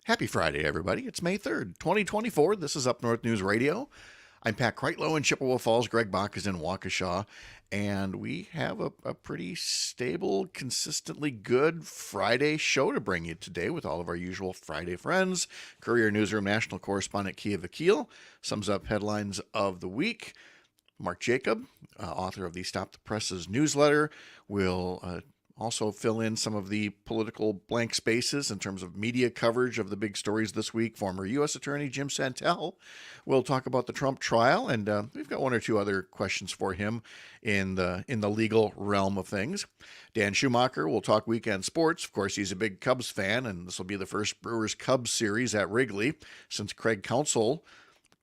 Happy Friday, everybody. It's May 3rd, 2024. This is Up North News Radio. I'm Pat Kreitlow in Chippewa Falls. Greg Bach is in Waukesha. And we have a pretty stable, consistently good Friday show to bring you today with all of our usual Friday friends. Courier Newsroom national correspondent Keya Vakil sums up headlines of the week. Mark Jacob, author of the Stop the Presses newsletter, will also fill in some of the political blank spaces in terms of media coverage of the big stories this week. Former US Attorney Jim Santelle will talk about the Trump trial, and we've got one or two other questions for him in the legal realm of things. Dan Schumacher will talk weekend sports. Of course, he's a big Cubs fan, and this will be the first Brewers-Cubs series at Wrigley since Craig Counsell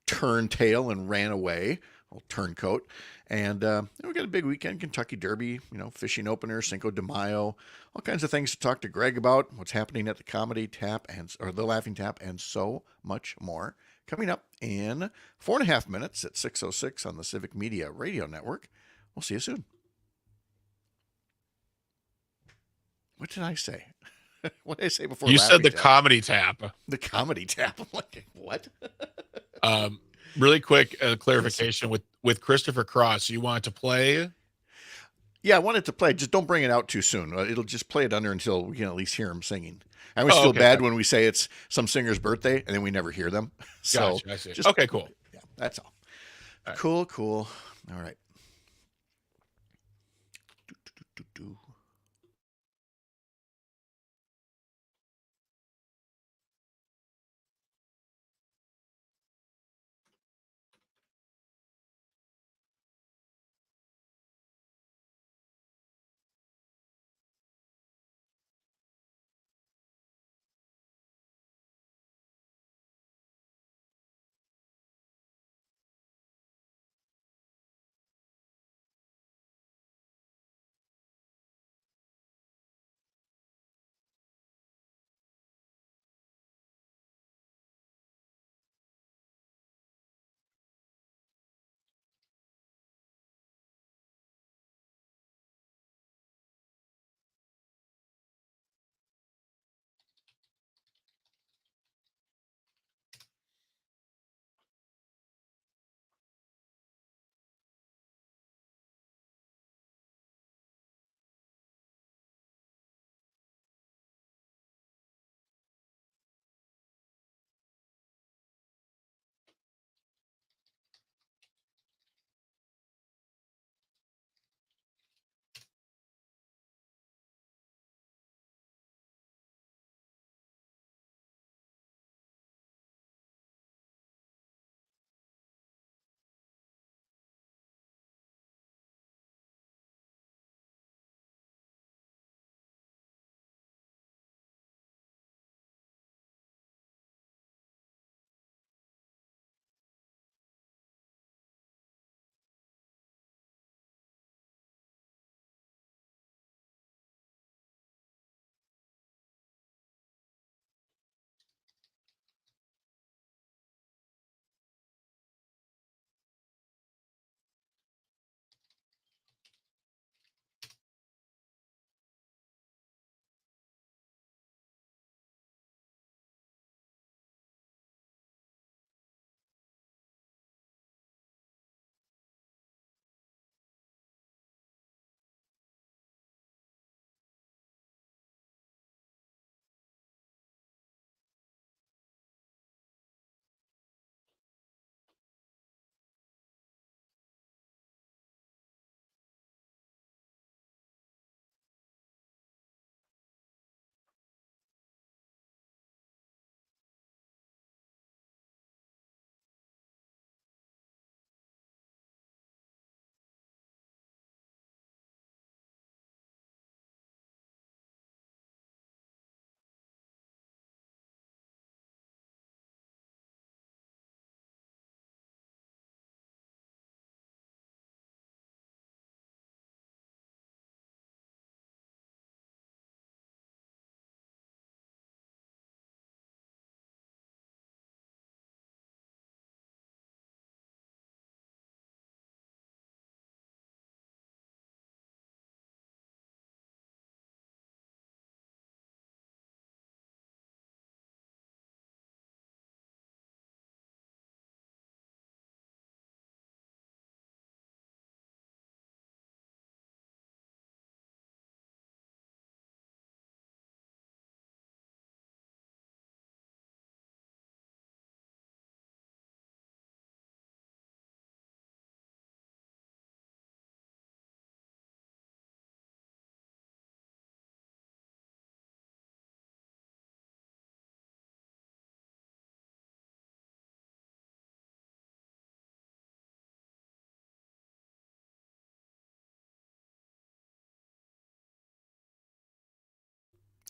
turned tail and ran away. Turncoat. And we've got a big weekend, Kentucky Derby, fishing opener, Cinco de Mayo, all kinds of things to talk to Greg about, what's happening at the Comedy Tap or the Laughing Tap, and so much more. Coming up in 4.5 minutes at 6:06 on the Civic Media Radio Network. We'll see you soon. What did I say? What did I say before? You said the Comedy Tap. The Comedy Tap. I'm like, what? Really quick clarification with Christopher Cross. You want to play? Yeah, I wanted to play. Just don't bring it out too soon. It'll just play it under until we can at least hear him singing. I always feel bad when we say it's some singer's birthday and then we never hear them. So gotcha, I see. Okay, cool. Yeah, that's all. Right. Cool. All right.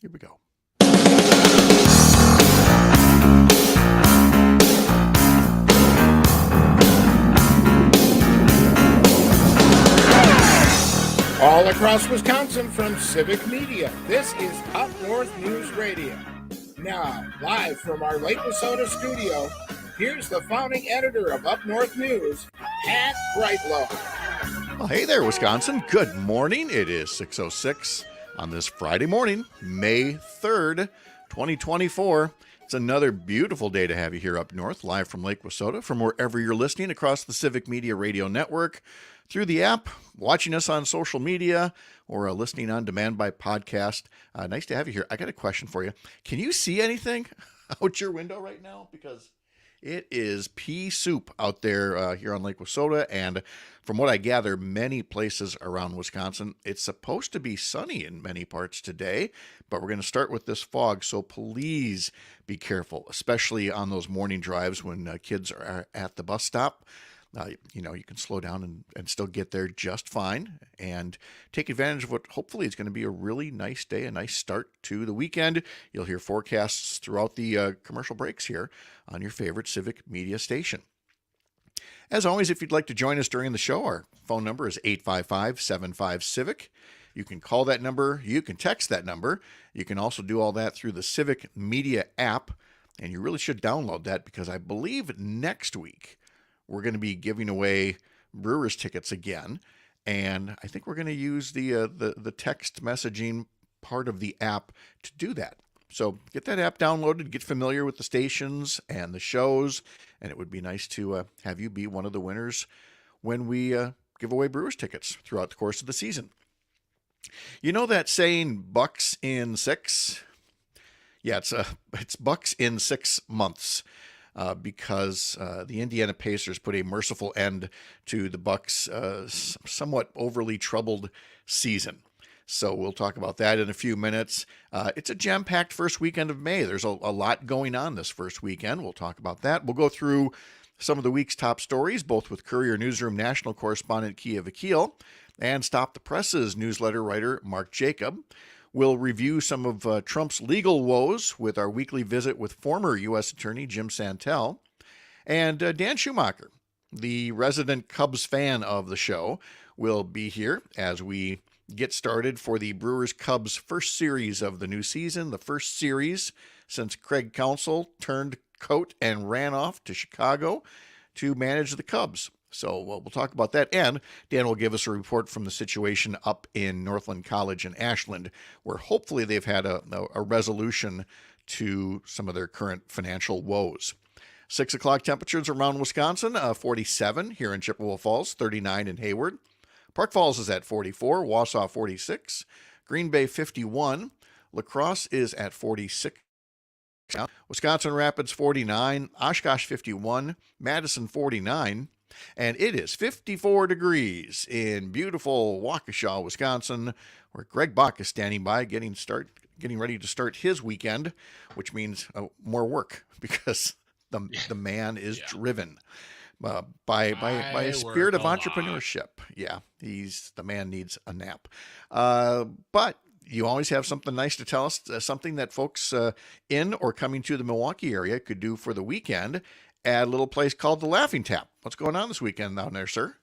Here we go. All across Wisconsin from Civic Media, this is Up North News Radio. Now, live from our Lake Minnesota studio, here's the founding editor of Up North News, Pat Brightlow. Well, hey there, Wisconsin. Good morning. It is 6:06 on this Friday morning, May 3rd, 2024. It's another beautiful day to have you here up north, live from Lake Minnesota, from wherever you're listening across the Civic Media Radio Network, through the app, watching us on social media, or listening on demand by podcast. Nice to have you here. I got a question for you. Can you see anything out your window right now? Because it is pea soup out there here on Lake Wissota, and from what I gather, many places around Wisconsin. It's supposed to be sunny in many parts today, but we're going to start with this fog, so please be careful, especially on those morning drives when kids are at the bus stop. You can slow down and still get there just fine and take advantage of what hopefully is going to be a really nice day, a nice start to the weekend. You'll hear forecasts throughout the commercial breaks here on your favorite Civic Media station. As always, if you'd like to join us during the show, our phone number is 855-75-CIVIC. You can call that number. You can text that number. You can also do all that through the Civic Media app, and you really should download that because I believe next week we're going to be giving away Brewers tickets again, and I think we're going to use the text messaging part of the app to do that. So get that app downloaded, get familiar with the stations and the shows, and it would be nice to have you be one of the winners when we give away Brewers tickets throughout the course of the season. You know that saying, bucks in six? Yeah, it's bucks in 6 months. Because the Indiana Pacers put a merciful end to the Bucks' somewhat overly troubled season. So we'll talk about that in a few minutes. It's a jam-packed first weekend of May. There's a lot going on this first weekend. We'll talk about that. We'll go through some of the week's top stories, both with Courier Newsroom national correspondent Keya Vakil and Stop the Press's newsletter writer Mark Jacob. We'll review some of Trump's legal woes with our weekly visit with former US Attorney Jim Santelle. And Dan Schumacher, the resident Cubs fan of the show, will be here as we get started for the Brewers-Cubs first series of the new season, the first series since Craig Counsell turned coat and ran off to Chicago to manage the Cubs. So we'll talk about that, and Dan will give us a report from the situation up in Northland College in Ashland, where hopefully they've had a resolution to some of their current financial woes. 6 o'clock temperatures around Wisconsin, 47 here in Chippewa Falls, 39 in Hayward. Park Falls is at 44, Wausau 46, Green Bay 51, La Crosse is at 46. Wisconsin Rapids 49, Oshkosh 51, Madison 49, and it is 54 degrees in beautiful Waukesha, Wisconsin, where Greg Bach is standing by, getting ready to start his weekend, which means more work because the man is driven by a spirit of entrepreneurship. Yeah, the man needs a nap, but you always have something nice to tell us, something that folks in or coming to the Milwaukee area could do for the weekend at a little place called the Laughing Tap. What's going on this weekend down there, sir?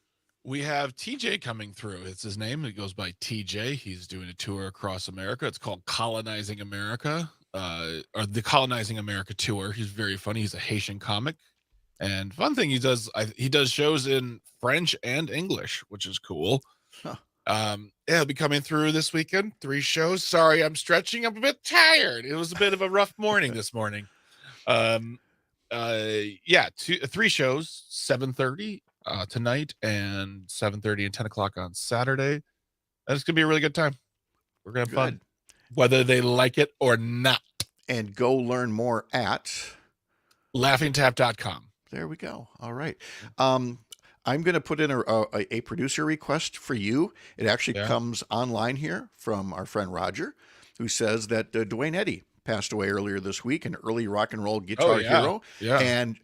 We have TJ coming through. It's his name. He goes by TJ. He's doing a tour across America. It's called Colonizing America, or the Colonizing America Tour. He's very funny. He's a Haitian comic. And fun thing he does shows in French and English, which is cool. Huh. He'll be coming through this weekend. 3 shows. Sorry, I'm stretching. I'm a bit tired. It was a bit of a rough morning this morning. 3 shows, 7:30 tonight and 7:30 and 10 o'clock on Saturday. And it's gonna be a really good time. We're gonna have fun, whether they like it or not. And go learn more at laughingtap.com. There we go. All right. I'm going to put in a producer request for you. It actually comes online here from our friend Roger, who says that Dwayne Eddy passed away earlier this week, an early rock and roll guitar hero. Yeah. And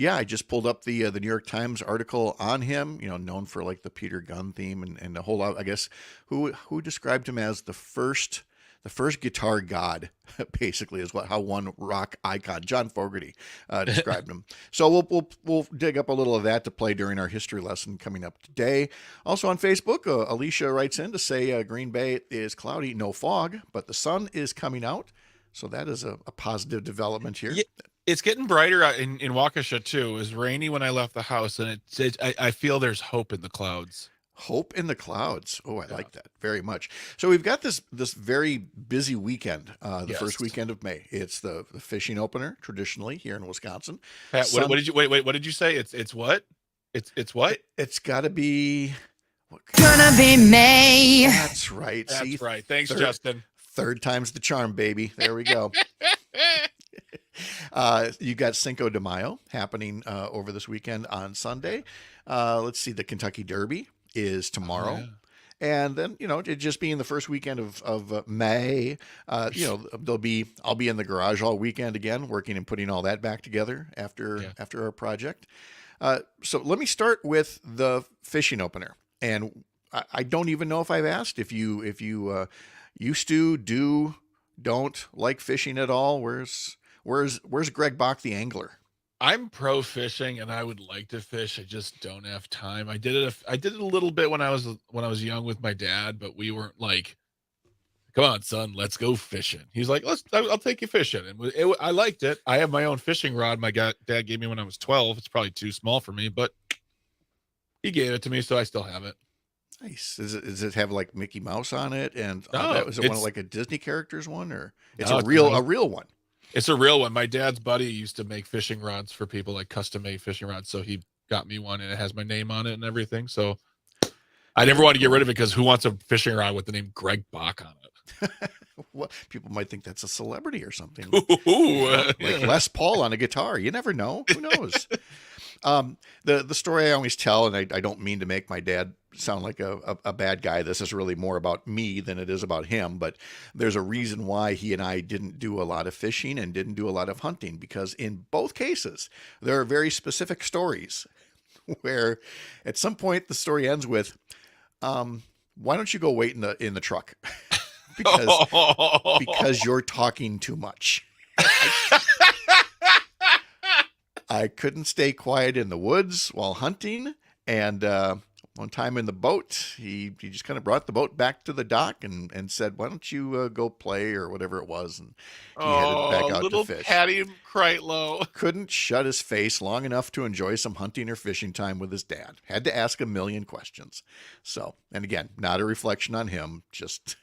I just pulled up the New York Times article on him, known for like the Peter Gunn theme and the whole lot, I guess, who described him as the first first guitar god, basically, is how one rock icon, John Fogerty, described him. So we'll dig up a little of that to play during our history lesson coming up today. Also on Facebook, Alicia writes in to say Green Bay is cloudy, no fog, but the sun is coming out. So that is a positive development here. Yeah, it's getting brighter in Waukesha too. It was rainy when I left the house, and I feel there's hope in the clouds. Hope in the clouds. Oh, I like that very much. So we've got this very busy weekend, the first weekend of May. It's the fishing opener traditionally here in Wisconsin. Pat, what did you wait? What did you say? It's what? It's what? It's got to be gonna be May. That's right. That's right. Thanks, Justin. Third time's the charm, baby. There we go. You got Cinco de Mayo happening over this weekend on Sunday. Let's see, the Kentucky Derby is tomorrow. Yeah. And then, it just being the first weekend of May, I'll be in the garage all weekend again, working and putting all that back together after our project. So let me start with the fishing opener. And I don't even know if I've asked if you used to, don't like fishing at all. Where's Greg Bach, the angler? I'm pro fishing, and I would like to fish. I just don't have time. I did it a little bit when I was young with my dad, but we weren't like, "Come on, son, let's go fishing." He's like, I'll take you fishing," and I liked it. I have my own fishing rod. My dad gave me when I was 12. It's probably too small for me, but he gave it to me, so I still have it. Nice. Does it have like Mickey Mouse on it? And is it one of like a Disney characters one, or it's a real one? It's a real one. My dad's buddy used to make fishing rods for people, like custom made fishing rods. So he got me one, and it has my name on it and everything. So I never want to get rid of it, because who wants a fishing rod with the name Greg Bach on it? Well, people might think that's a celebrity or something. Ooh, like Les Paul on a guitar. You never know. Who knows? The story I always tell, and I don't mean to make my dad sound like a bad guy. This is really more about me than it is about him. But there's a reason why he and I didn't do a lot of fishing and didn't do a lot of hunting, because in both cases, there are very specific stories where at some point the story ends with, why don't you go wait in the truck? because you're talking too much. I couldn't stay quiet in the woods while hunting. And one time in the boat, he just kind of brought the boat back to the dock and said, "Why don't you go play," or whatever it was. And he headed back out to fish. Patty Kreitlow couldn't shut his face long enough to enjoy some hunting or fishing time with his dad. Had to ask a million questions. So, and again, not a reflection on him, just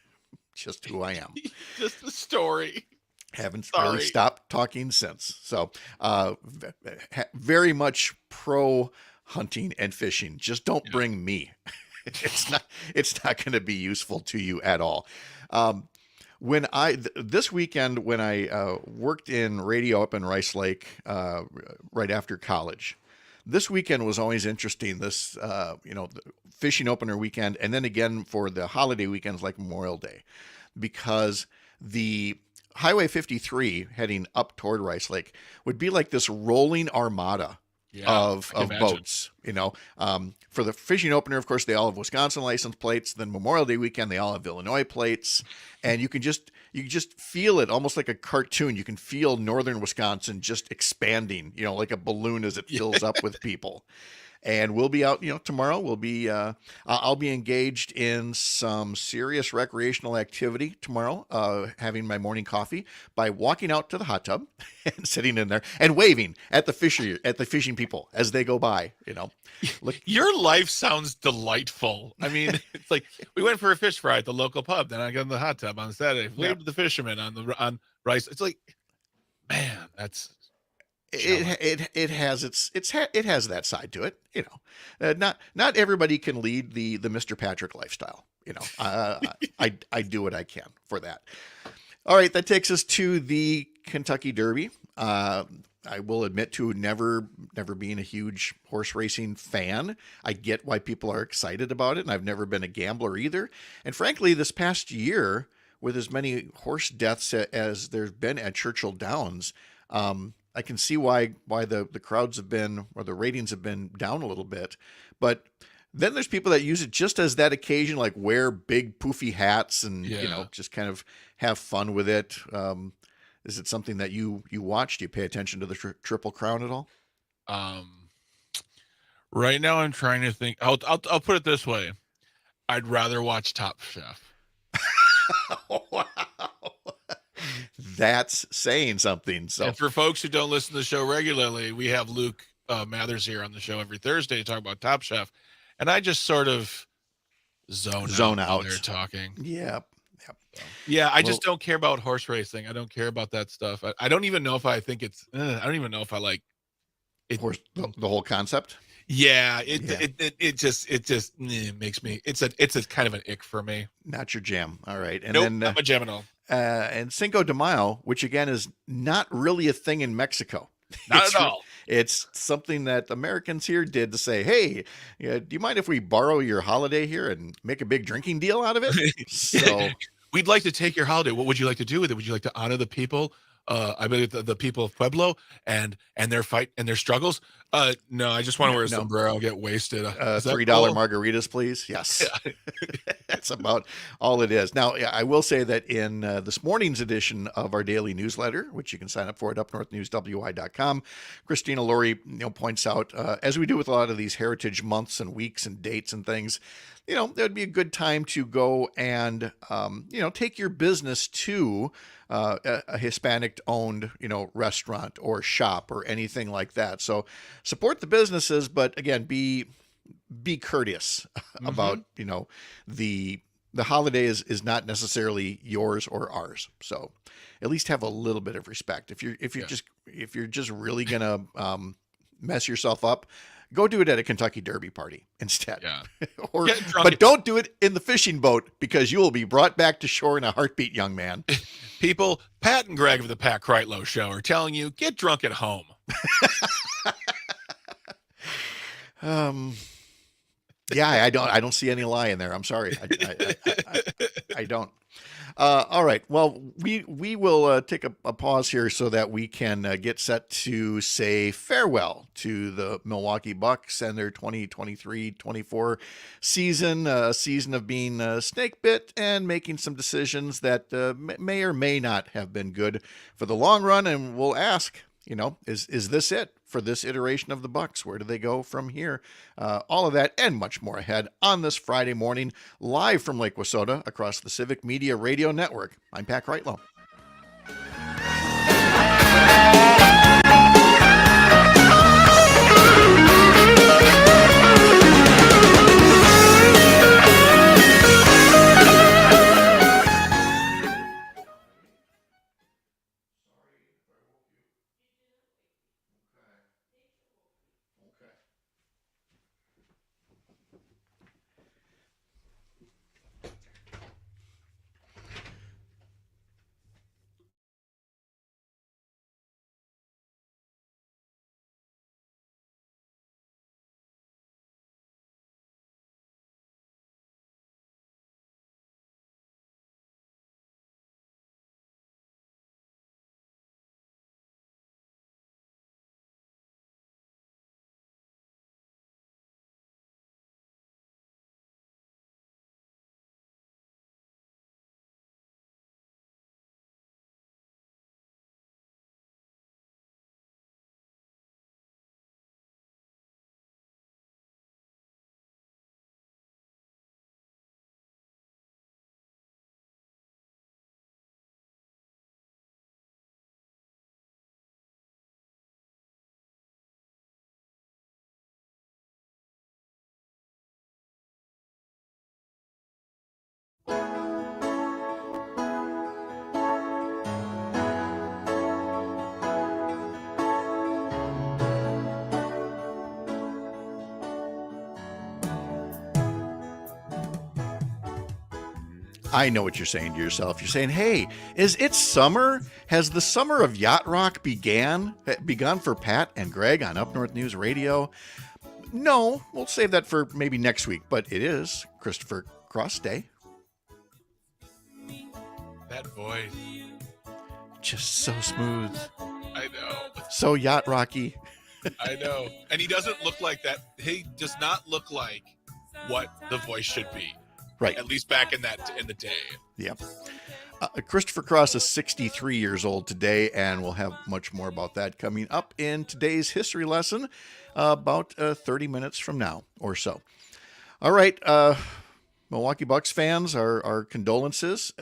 who I am. Just a story. Haven't really stopped talking since. So, very much pro hunting and fishing. Just don't bring me. It's not going to be useful to you at all. This weekend, when I worked in radio up in Rice Lake, right after college, this weekend was always interesting. This, the fishing opener weekend, and then again for the holiday weekends like Memorial Day, because the Highway 53 heading up toward Rice Lake would be like this rolling armada of boats, for the fishing opener. Of course, they all have Wisconsin license plates. Then Memorial Day weekend, they all have Illinois plates, and you can just feel it almost like a cartoon. You can feel northern Wisconsin just expanding, like a balloon as it fills up with people. And we'll be out, tomorrow. I'll be engaged in some serious recreational activity tomorrow, having my morning coffee by walking out to the hot tub and sitting in there and waving at the fishing people as they go by. Look. Your life sounds delightful. I mean, it's like we went for a fish fry at the local pub. Then I got in the hot tub on Saturday. Waved to the fishermen on Rice. It's like, man, that's. It has that side to it, not everybody can lead the Mr. Patrick lifestyle. I do what I can for that. All right, that takes us to the Kentucky Derby. I will admit to never being a huge horse racing fan. I get why people are excited about it, and I've never been a gambler either. And frankly, this past year, with as many horse deaths as there's been at Churchill Downs, I can see why the crowds have been, or the ratings have been down a little bit. But Then there's people that use it just as that occasion, like wear big poofy hats and, Yeah. just kind of have fun with it. Is it something that you watch? Do you pay attention to the Triple Crown at all? Right now I'm trying to think. I'll put it this way. I'd rather watch Top Chef. Wow. That's saying something. So And for folks who don't listen to the show regularly, we have Luke Mathers here on the show every Thursday to talk about Top Chef. And I just sort of zone out while they're talking. Yep. Yeah, I just don't care about horse racing. I don't care about that stuff. I don't even know if I think it's. I don't even know if I like it. The whole concept. Yeah, it just makes me. It's a kind of an ick for me. Not your jam. All right, and nope, then not my jam at all. And Cinco de Mayo, which again is not really a thing in Mexico. Not at all. It's something that Americans here did to say, hey, do you mind if we borrow your holiday here and make a big drinking deal out of it? So we'd like to take your holiday. What would you like to do with it? Would you like to honor the people? I believe the people of Pueblo and their fight and their struggles. No, I just want to wear a sombrero, get wasted. $3 cool? margaritas, please. Yes. Yeah. That's about all it is. Now, I will say that in this morning's edition of our daily newsletter, which you can sign up for at upnorthnewswi.com, Christina Laurie points out, as we do with a lot of these heritage months and weeks and dates and things, that would be a good time to go and, take your business to a Hispanic-owned, restaurant or shop or anything like that. So support the businesses, but again, be courteous about, the holiday is not necessarily yours or ours. So at least have a little bit of respect. If you're just really gonna mess yourself up, go do it at a Kentucky Derby party instead. Yeah. But don't do it in the fishing boat because you will be brought back to shore in a heartbeat, young man. People, Pat and Greg of the Pat Kreitlow Show are telling you, get drunk at home. Yeah, I don't see any lie in there. I'm sorry. I don't. All right. Well, we will take a pause here so that we can get set to say farewell to the Milwaukee Bucks and their 2023-24 season, a season of being snake bit and making some decisions that may or may not have been good for the long run. And we'll ask, is this it for this iteration of the Bucks? Where do they go from here? All of that and much more ahead on this Friday morning, live from Lake Wausoda across the Civic Media Radio Network. I'm Pat Kreitlow. I know what you're saying to yourself. You're saying, hey, is it summer? Has the summer of yacht rock begun for Pat and Greg on Up North News Radio? No, we'll save that for maybe next week, but it is Christopher Cross Day. That voice. Just so smooth. I know. So yacht rocky. I know. And he doesn't look like that. He does not look like what the voice should be. Right. At least back in the day. Yeah. Christopher Cross is 63 years old today, and we'll have much more about that coming up in today's history lesson about 30 minutes from now or so. All right, Milwaukee Bucks fans, our condolences.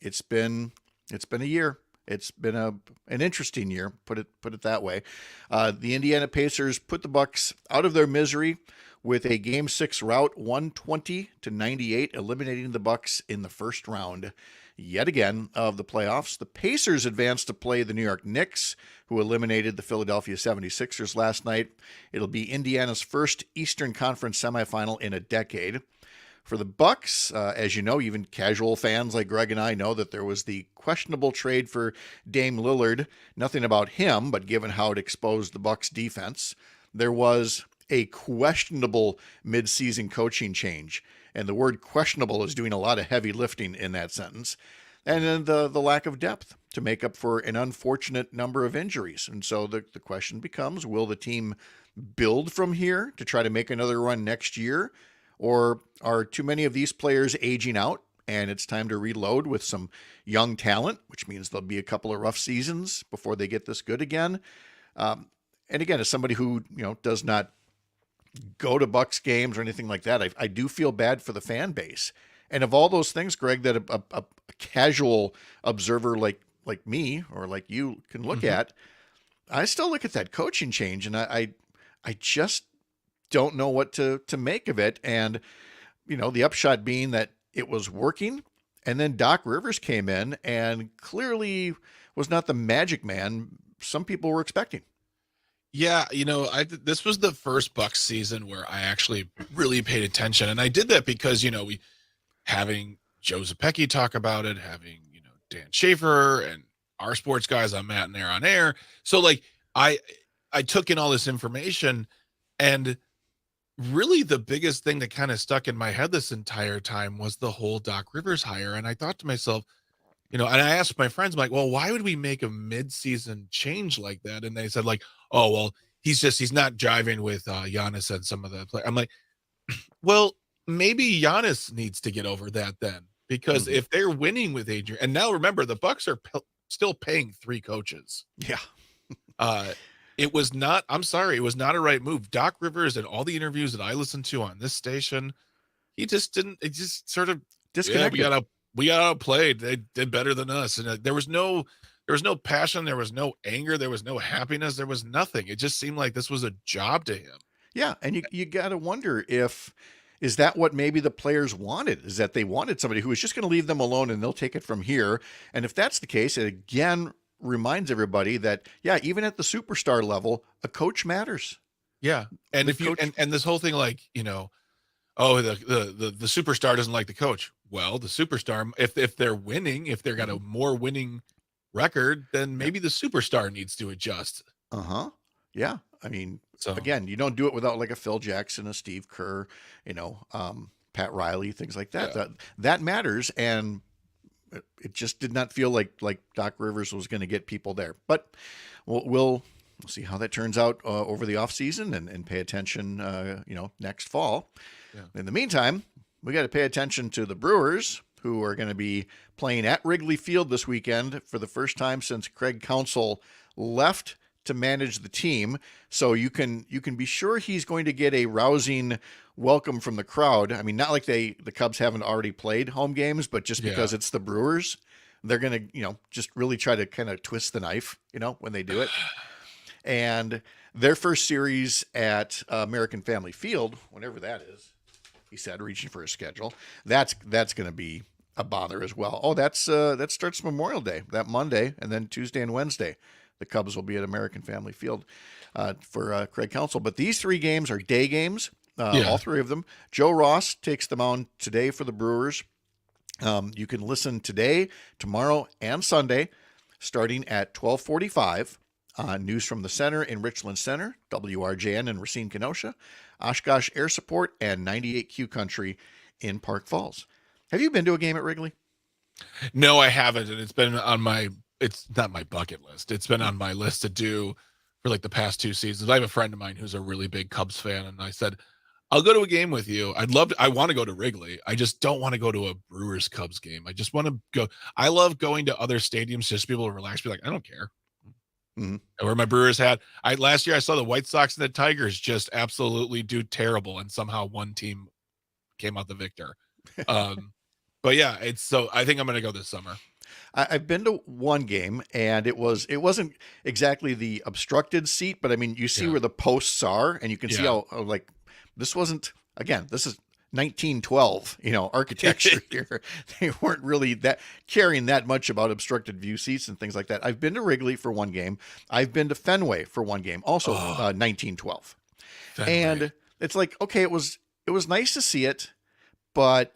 It's been a year. It's been an interesting year, put it that way. The Indiana Pacers put the Bucks out of their misery with a Game 6 rout, 120-98, eliminating the Bucks in the first round yet again of the playoffs. The Pacers advanced to play the New York Knicks, who eliminated the Philadelphia 76ers last night. It'll be Indiana's first Eastern Conference semifinal in a decade. For the Bucks, as you know, even casual fans like Greg and I know that there was the questionable trade for Dame Lillard. Nothing about him, but given how it exposed the Bucks defense, there was a questionable midseason coaching change. And the word questionable is doing a lot of heavy lifting in that sentence. And then the lack of depth to make up for an unfortunate number of injuries. And so the question becomes, will the team build from here to try to make another run next year? Or are too many of these players aging out and it's time to reload with some young talent, which means there'll be a couple of rough seasons before they get this good again? And again, as somebody who does not go to Bucks games or anything like that, I do feel bad for the fan base. And of all those things, Greg, that a casual observer like me or like you can look at, I still look at that coaching change and I just don't know what to make of it. And, the upshot being that it was working. And then Doc Rivers came in and clearly was not the magic man some people were expecting. Yeah, this was the first Bucks season where I actually really paid attention. And I did that because, we having Joe Zepecki talk about it, having, Dan Schaefer and our sports guys on Matt and Air on Air. So like I took in all this information, and really the biggest thing that kind of stuck in my head this entire time was the whole Doc Rivers hire. And I thought to myself, and I asked my friends, I'm like, well, why would we make a mid-season change like that? And they said like, oh, well, he's not jiving with Giannis and some of the players. I'm like, well, maybe Giannis needs to get over that then, because if they're winning with Adrian, and now remember, the Bucks are still paying 3 coaches. Yeah. It was not a right move. Doc Rivers and all the interviews that I listened to on this station, it just sort of disconnected. Yeah, we got outplayed. They did better than us. And there was no passion. There was no anger. There was no happiness. There was nothing. It just seemed like this was a job to him. Yeah. And you got to wonder is that what maybe the players wanted? Is that they wanted somebody who was just going to leave them alone and they'll take it from here. And if that's the case, it again reminds everybody that, yeah, even at the superstar level, a coach matters. Yeah. And and this whole thing, like, oh, the superstar doesn't like the coach. Well, the superstar, if they're winning, if they've got a more winning record, then maybe the superstar needs to adjust. Yeah. I mean, so again, you don't do it without like a Phil Jackson, a Steve Kerr, Pat Riley, things like that. Yeah. That matters. And it just did not feel like Doc Rivers was going to get people there. But we'll see how that turns out over the offseason and pay attention, next fall. Yeah. In the meantime, we got to pay attention to the Brewers, who are going to be playing at Wrigley Field this weekend for the first time since Craig Counsell left to manage the team. So you can be sure he's going to get a rousing welcome from the crowd. I mean, not like the Cubs haven't already played home games, but just because it's the Brewers, they're going to, just really try to kind of twist the knife, when they do it. And their first series at American Family Field, whenever that is, he said, reaching for his schedule, that's going to be a bother as well. Oh, that starts Memorial Day, that Monday, and then Tuesday and Wednesday. The Cubs will be at American Family Field for Craig Counsell. But these 3 games are day games, all 3 of them. Joe Ross takes the mound today for the Brewers. You can listen today, tomorrow, and Sunday, starting at 12:45 on News from the Center in Richland Center, WRJN in Racine, Kenosha, Oshkosh Air Support, and 98Q Country in Park Falls. Have you been to a game at Wrigley? No, I haven't, and it's been on it's not my bucket list. It's been on my list to do for like the past 2 seasons. I have a friend of mine who's a really big Cubs fan, and I said, I'll go to a game with you. I want to go to Wrigley. I just don't want to go to a Brewers Cubs game. I just want to go. I love going to other stadiums just to be able to relax, be like, I don't care. Mm-hmm. I wear my Brewers hat. Last year I saw the White Sox and the Tigers just absolutely do terrible, and somehow one team came out the victor. But yeah, I think I'm going to go this summer. I've been to one game, and it wasn't exactly the obstructed seat, but I mean, you see where the posts are, and you can see how like this wasn't, again, this is 1912, architecture here. They weren't really that caring that much about obstructed view seats and things like that. I've been to Wrigley for one game. I've been to Fenway for one game, also 1912. Fenway. And it's like, okay, it was nice to see it, but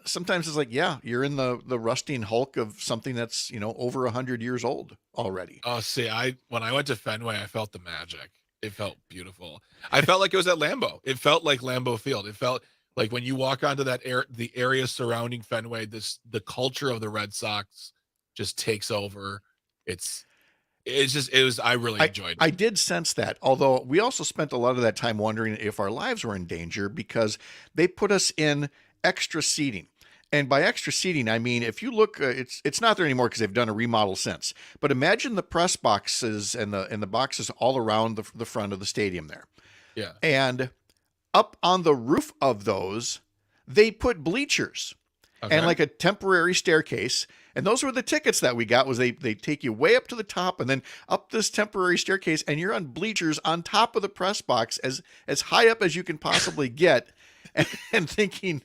sometimes it's like, yeah, you're in the rusting hulk of something that's, over 100 years old already. Oh, see, when I went to Fenway, I felt the magic. It felt beautiful. I felt like it was at Lambeau. It felt like Lambeau Field. It felt like when you walk onto the area surrounding Fenway, the culture of the Red Sox just takes over. I really enjoyed it. I did sense that, although we also spent a lot of that time wondering if our lives were in danger because they put us in extra seating. And by extra seating, I mean, if you look, it's not there anymore because they've done a remodel since. But imagine the press boxes and the boxes all around the front of the stadium there. Yeah. And up on the roof of those, they put bleachers and like a temporary staircase. And those were the tickets that we got. Was they take you way up to the top and then up this temporary staircase, and you're on bleachers on top of the press box as high up as you can possibly get, and thinking,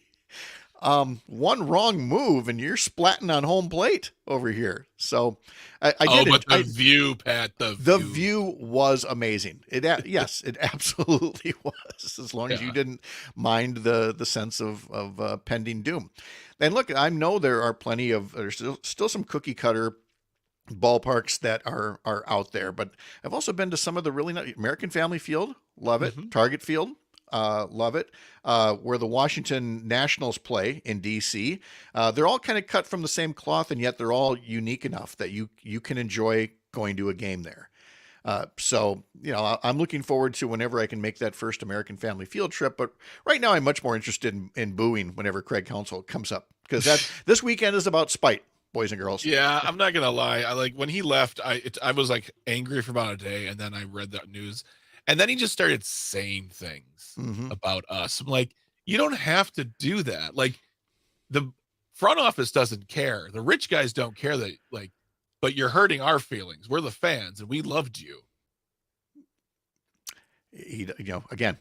one wrong move and you're splatting on home plate over here. So I did. But the view, Pat, the view was amazing. Yes, it absolutely was. As long as you didn't mind the sense of pending doom. And look, I know there's still some cookie cutter ballparks that are out there, but I've also been to some of the really nice American Family Field. Love it. Mm-hmm. Target Field. Love it. Where the Washington Nationals play in DC. They're all kind of cut from the same cloth, and yet they're all unique enough that you can enjoy going to a game there. So, I'm looking forward to whenever I can make that first American Family Field trip. But right now I'm much more interested in booing whenever Craig Counsell comes up, because this weekend is about spite, boys and girls. Yeah, I'm not going to lie. When he left, I was like angry for about a day, and then I read that news. And then he just started saying things about us. I'm like, you don't have to do that. Like, the front office doesn't care. The rich guys don't care but you're hurting our feelings. We're the fans, and we loved you. Again,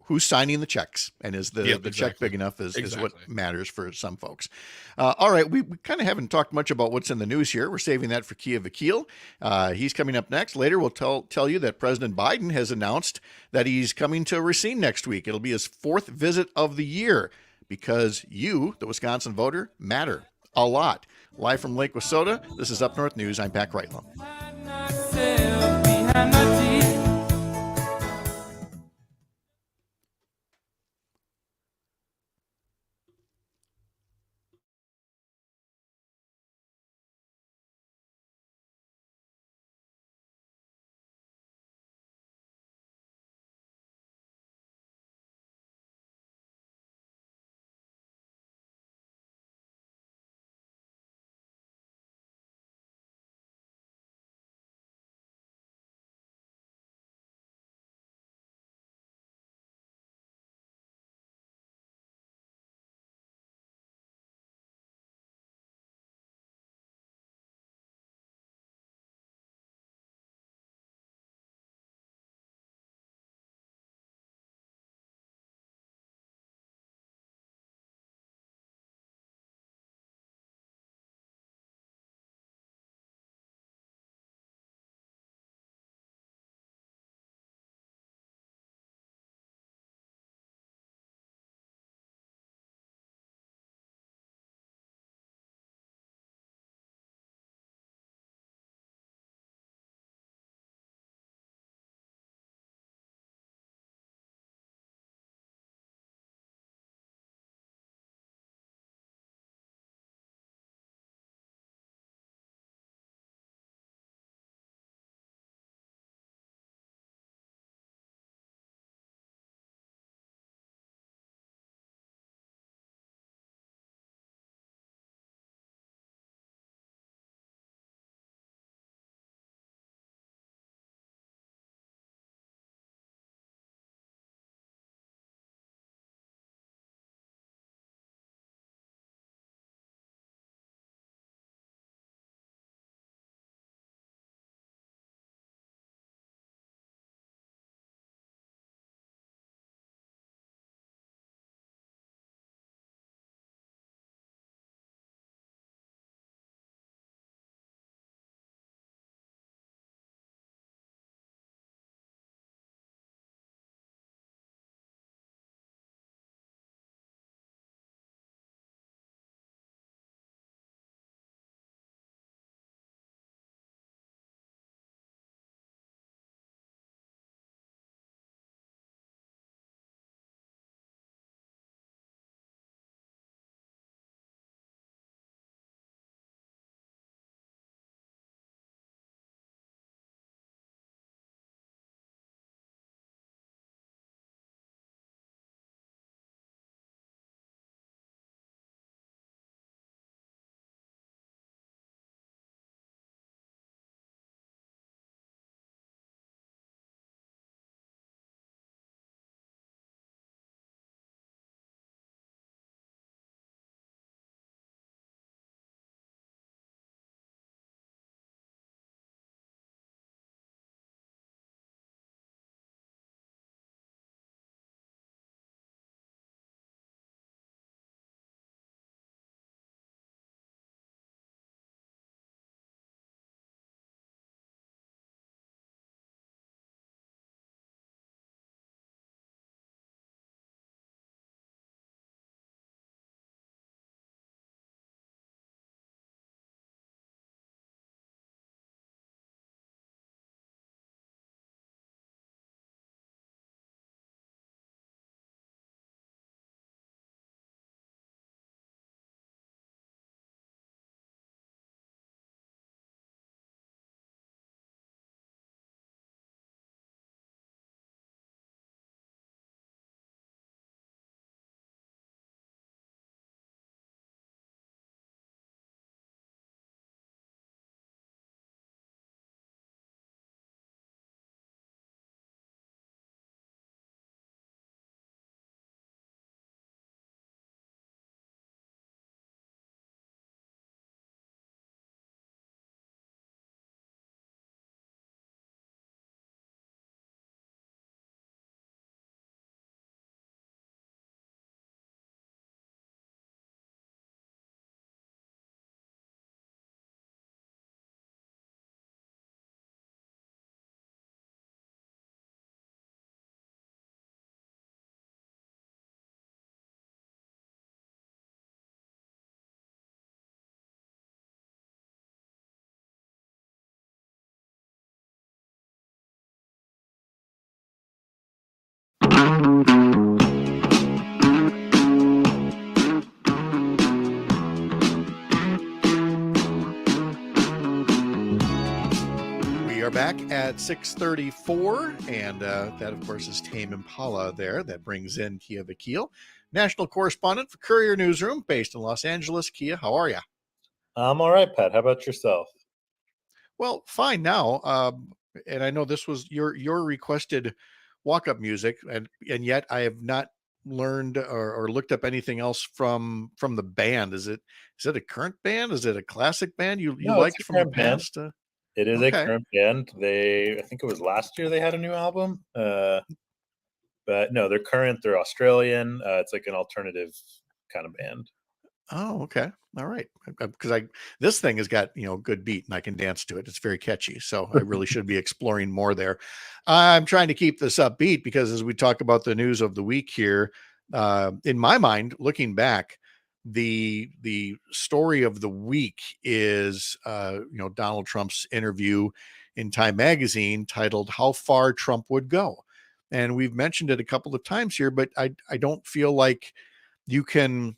who's signing the checks, and is the check big enough is what matters for some folks. All right, we kind of haven't talked much about what's in the news here. We're saving that for Keya Vakil. He's coming up next. Later, we'll tell you that President Biden has announced that he's coming to Racine next week. It'll be his 4th visit of the year, because you, the Wisconsin voter, matter a lot. Live from Lake Wissota, this is Up North News. I'm Pat Kreitlow. We are back at 6:34, and that, of course, is Tame Impala there. That brings in Keya Vakil, national correspondent for Courier Newsroom, based in Los Angeles. Keya, how are you? I'm all right, Pat. How about yourself? Well, fine now. And I know this was your requested walk-up music, and yet I have not learned or looked up anything else from the band. Is it a current band? Is it a classic band you No, it's liked a from the current band. past? It is a Okay. current band. I think it was last year they had a new album. But no, they're current. They're Australian. It's like an alternative kind of band. Oh, okay. All right. Because this thing has got, good beat and I can dance to it. It's very catchy. So I really should be exploring more there. I'm trying to keep this upbeat because as we talk about the news of the week here, in my mind, looking back, the story of the week is, Donald Trump's interview in Time Magazine titled "How Far Trump Would Go." And we've mentioned it a couple of times here, but I don't feel like you can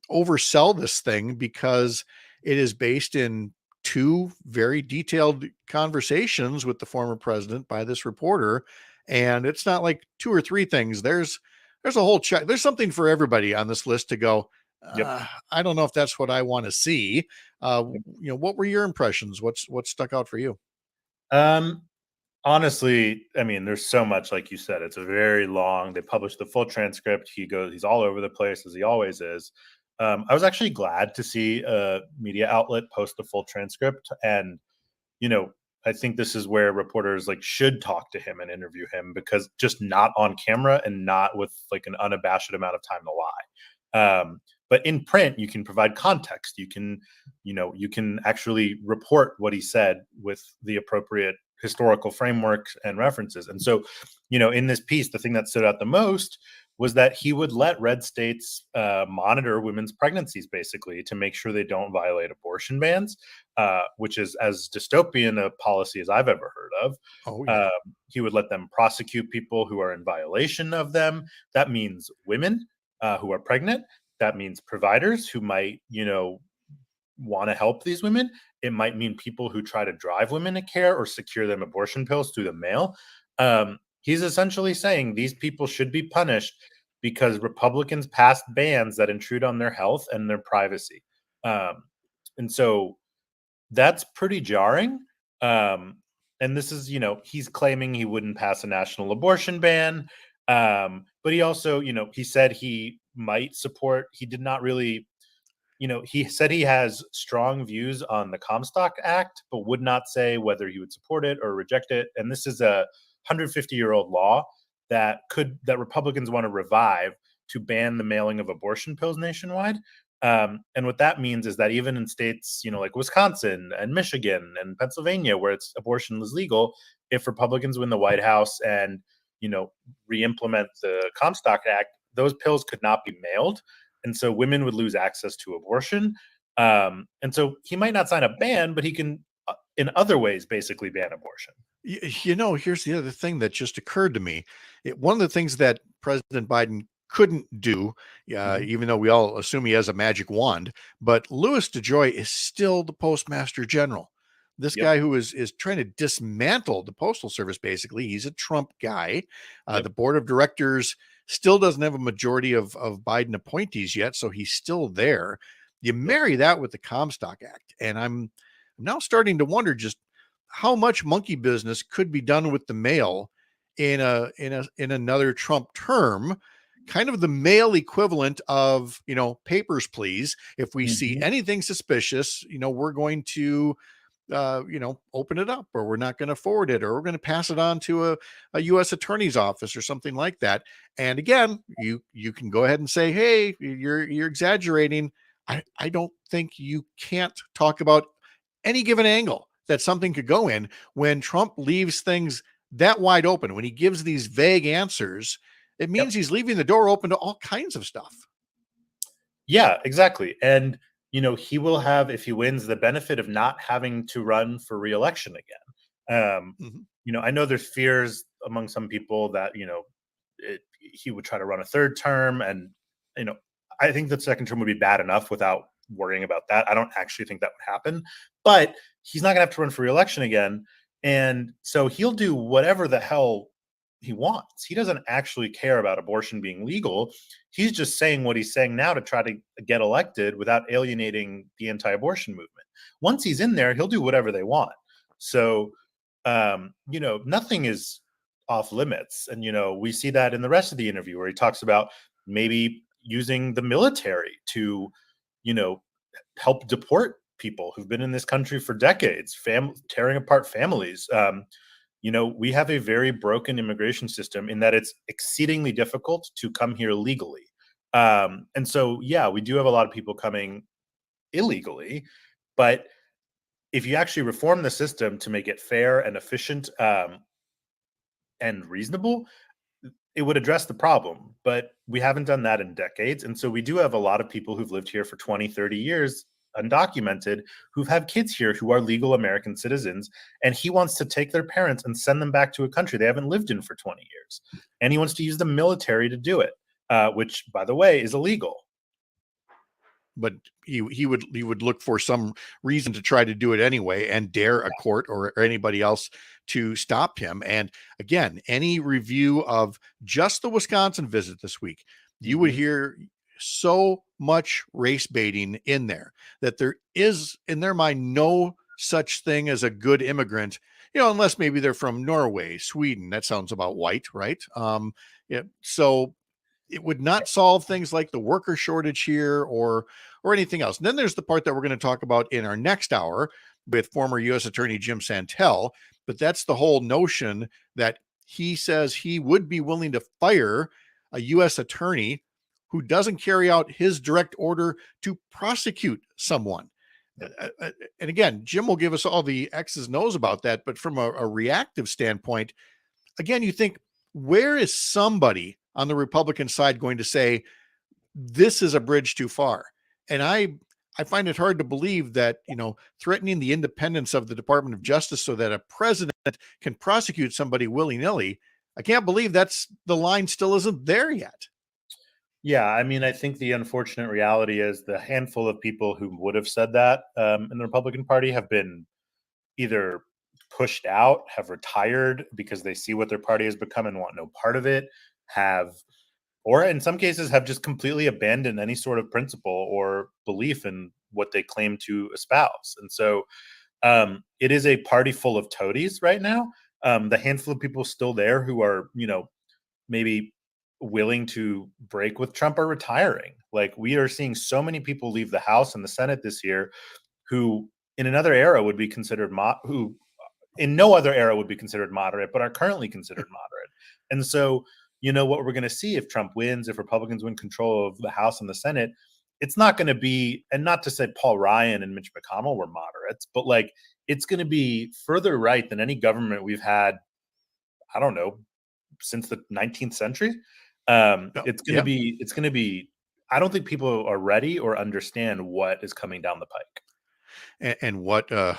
oversell this thing because it is based in two very detailed conversations with the former president by this reporter, and it's not like two or three things. There's a whole check. There's something for everybody on this list to go, Yep. I don't know if that's what I want to see. What were your impressions? What stuck out for you? Honestly, I mean, there's so much, like you said. It's a very long. They published the full transcript. He's all over the place as he always is. I was actually glad to see a media outlet post the full transcript, and I think this is where reporters should talk to him and interview him, because just not on camera and not with an unabashed amount of time to lie. But in print, you can provide context. You can actually report what he said with the appropriate historical frameworks and references. And so, in this piece, the thing that stood out the most was that he would let red states monitor women's pregnancies, basically, to make sure they don't violate abortion bans, which is as dystopian a policy as I've ever heard of. Oh, yeah. He would let them prosecute people who are in violation of them. That means women who are pregnant. That means providers who might, want to help these women. It might mean people who try to drive women to care or secure them abortion pills through the mail. He's essentially saying these people should be punished because Republicans passed bans that intrude on their health and their privacy. And so that's pretty jarring. And this is, he's claiming he wouldn't pass a national abortion ban. But he also, he said he might support, he did not really, he said he has strong views on the Comstock Act, but would not say whether he would support it or reject it. And this is a 150-year-old law that Republicans want to revive to ban the mailing of abortion pills nationwide. And what that means is that even in states, like Wisconsin and Michigan and Pennsylvania, where abortion is legal, if Republicans win the White House and, re-implement the Comstock Act, those pills could not be mailed. And so women would lose access to abortion. And so he might not sign a ban, but he can, in other ways, basically ban abortion. Here's the other thing that just occurred to me. One of the things that President Biden couldn't do, even though we all assume he has a magic wand, but Louis DeJoy is still the Postmaster General. This guy who is trying to dismantle the Postal Service, basically. He's a Trump guy. The board of directors still doesn't have a majority of Biden appointees yet, so he's still there. You marry that with the Comstock Act, and I'm now starting to wonder just how much monkey business could be done with the mail in another Trump term, kind of the mail equivalent of, papers, please. If we see anything suspicious, we're going to open it up, or we're not going to forward it, or we're going to pass it on to a US Attorney's office or something like that. And again, you can go ahead and say, hey, you're exaggerating. I don't think you can't talk about any given angle that something could go in when Trump leaves things that wide open. When he gives these vague answers, it means he's leaving the door open to all kinds of stuff. Yeah, exactly. And he will have, if he wins, the benefit of not having to run for re-election again. I know there's fears among some people that, he would try to run a third term. And, I think the second term would be bad enough without worrying about that. I don't actually think that would happen. But he's not going to have to run for re-election again. And so he'll do whatever the hell he wants. He doesn't actually care about abortion being legal. He's just saying what he's saying now to try to get elected without alienating the anti-abortion movement. Once he's in there, he'll do whatever they want. So, nothing is off limits. And, we see that in the rest of the interview where he talks about maybe using the military to, help deport people who've been in this country for decades, tearing apart families. We have a very broken immigration system in that it's exceedingly difficult to come here legally. And so, yeah, we do have a lot of people coming illegally, but if you actually reform the system to make it fair and efficient and reasonable, it would address the problem. But we haven't done that in decades. And so we do have a lot of people who've lived here for 20, 30 years undocumented, who've had kids here who are legal American citizens, and he wants to take their parents and send them back to a country they haven't lived in for 20 years. And he wants to use the military to do it, which, by the way, is illegal. But he would look for some reason to try to do it anyway and dare a court or anybody else to stop him. And again, any review of just the Wisconsin visit this week, you would hear so much race baiting in there that there is, in their mind, no such thing as a good immigrant, unless maybe they're from Norway, Sweden. That sounds about white, right? So it would not solve things like the worker shortage here or anything else. And then there's the part that we're going to talk about in our next hour with former U.S. Attorney Jim Santelle. But that's the whole notion that he says he would be willing to fire a U.S. attorney who doesn't carry out his direct order to prosecute someone. And again, Jim will give us all the X's and O's about that. But from a reactive standpoint, again, you think, where is somebody on the Republican side going to say, this is a bridge too far? And I find it hard to believe that, threatening the independence of the Department of Justice so that a president can prosecute somebody willy-nilly, I can't believe the line still isn't there yet. Yeah, I mean, I think the unfortunate reality is the handful of people who would have said that in the Republican Party have been either pushed out, have retired because they see what their party has become and want no part of it, or in some cases have just completely abandoned any sort of principle or belief in what they claim to espouse. And so it is a party full of toadies right now. The handful of people still there who are, maybe willing to break with Trump are retiring. Like, we are seeing so many people leave the House and the Senate this year who in another era would be considered who in no other era would be considered moderate, but are currently considered moderate. And so, what we're going to see if Trump wins, if Republicans win control of the House and the Senate, it's not going to be, and not to say Paul Ryan and Mitch McConnell were moderates, but it's going to be further right than any government we've had, I don't know, since the 19th century. It's going to be, I don't think people are ready or understand what is coming down the pike. And what a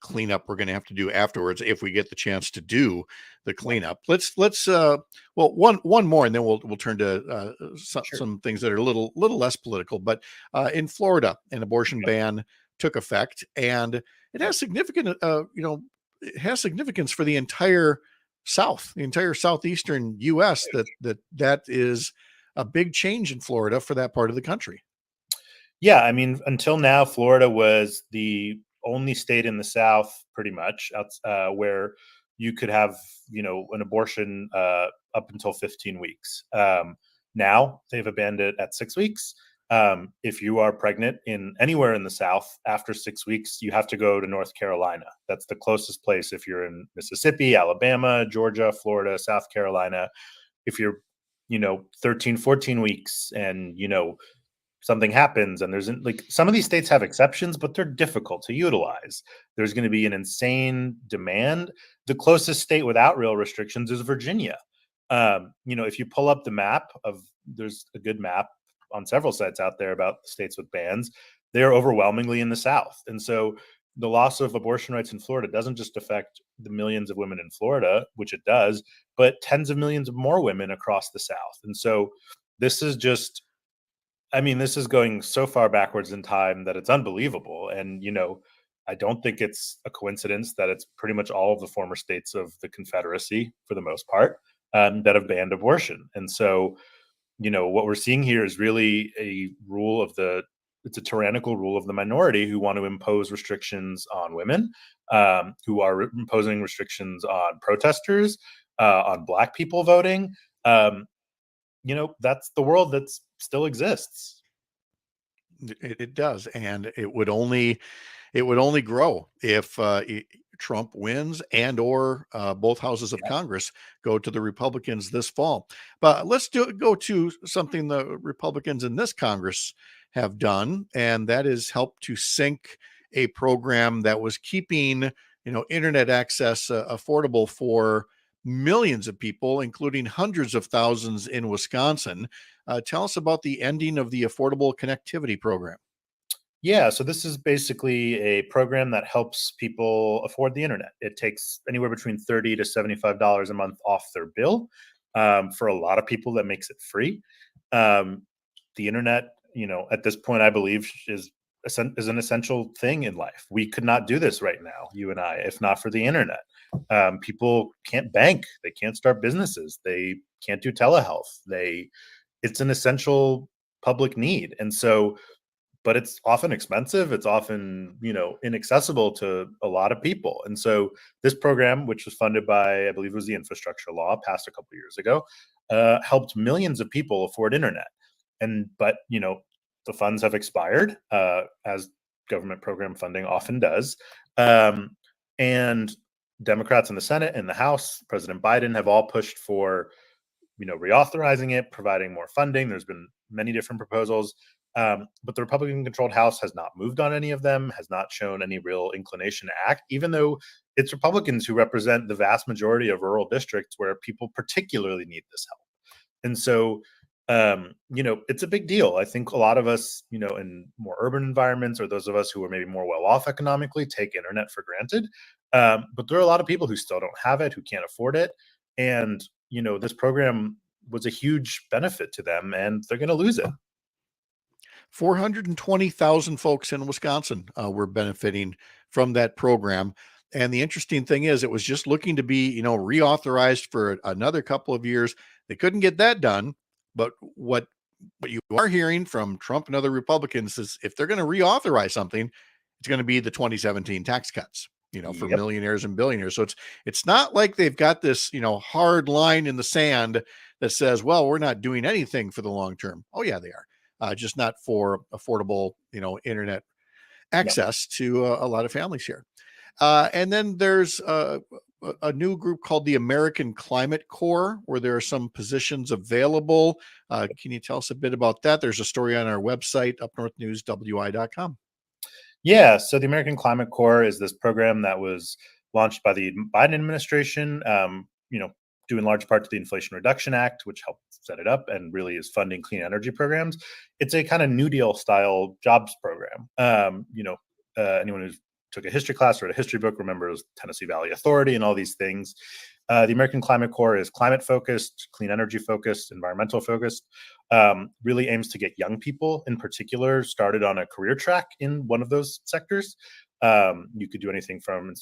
cleanup we're going to have to do afterwards if we get the chance to do the cleanup. Let's one more, and then we'll turn to some things that are a little less political. But in Florida, an abortion ban took effect, and it has significant it has significance for the entire South, the entire southeastern U.S. That is a big change in Florida for that part of the country. Yeah, I mean, until now, Florida was the only state in the South, pretty much, where you could have, an abortion up until 15 weeks. Now they've abandoned it at 6 weeks. If you are pregnant anywhere in the South after 6 weeks, you have to go to North Carolina. That's the closest place. If you're in Mississippi, Alabama, Georgia, Florida, South Carolina, if you're, 13, 14 weeks and, something happens, and there's some of these states have exceptions, but they're difficult to utilize. There's going to be an insane demand. The closest state without real restrictions is Virginia. If you pull up the map there's a good map on several sites out there about states with bans. They're overwhelmingly in the South. And so the loss of abortion rights in Florida doesn't just affect the millions of women in Florida, which it does, but tens of millions of more women across the South. And so this is this is going so far backwards in time that it's unbelievable. And, I don't think it's a coincidence that it's pretty much all of the former states of the Confederacy, for the most part, that have banned abortion. And so, what we're seeing here is really it's a tyrannical rule of the minority who want to impose restrictions on women, who are imposing restrictions on protesters, on Black people voting. Um, that's the world that still exists. It does, and it would only grow if Trump wins and or both houses of Congress go to the Republicans this fall. But let's go to something the Republicans in this Congress have done, and that is help to sink a program that was keeping internet access affordable for millions of people, including hundreds of thousands in Wisconsin. Tell us about the ending of the Affordable Connectivity Program. Yeah, so this is basically a program that helps people afford the internet. It takes anywhere between $30 to $75 a month off their bill. For a lot of people, that makes it free. The internet, at this point, I believe is an essential thing in life. We could not do this right now, you and I, if not for the internet. People can't bank, they can't start businesses, they can't do telehealth. It's an essential public need, and so but it's often expensive. It's often, inaccessible to a lot of people. And so this program, which was funded by, I believe it was the infrastructure law passed a couple of years ago, helped millions of people afford internet. But the funds have expired, as government program funding often does. And Democrats in the Senate and the House, President Biden, have all pushed for reauthorizing it, providing more funding. There's been many different proposals. But the Republican-controlled House has not moved on any of them, has not shown any real inclination to act, even though it's Republicans who represent the vast majority of rural districts where people particularly need this help. And so, it's a big deal. I think a lot of us, in more urban environments, or those of us who are maybe more well-off economically, take internet for granted. But there are a lot of people who still don't have it, who can't afford it. And, this program was a huge benefit to them, and they're going to lose it. 420,000 folks in Wisconsin were benefiting from that program. And the interesting thing is, it was just looking to be, reauthorized for another couple of years. They couldn't get that done. But what you are hearing from Trump and other Republicans is if they're going to reauthorize something, it's going to be the 2017 tax cuts, for Yep. millionaires and billionaires. So it's not like they've got this, hard line in the sand that says, well, we're not doing anything for the long term. Oh, yeah, they are. Just not for affordable, internet access to a lot of families here. And then there's a new group called the American Climate Corps, where there are some positions available. Can you tell us a bit about that? There's a story on our website, UpNorthNewsWI.com. Yeah, so the American Climate Corps is this program that was launched by the Biden administration, due in large part to the Inflation Reduction Act, which helped set it up and really is funding clean energy programs. It's a kind of New Deal style jobs program. Anyone who took a history class or read a history book remembers Tennessee Valley Authority and all these things. The American Climate Corps is climate focused, clean energy focused, environmental focused, really aims to get young people in particular started on a career track in one of those sectors. You could do anything from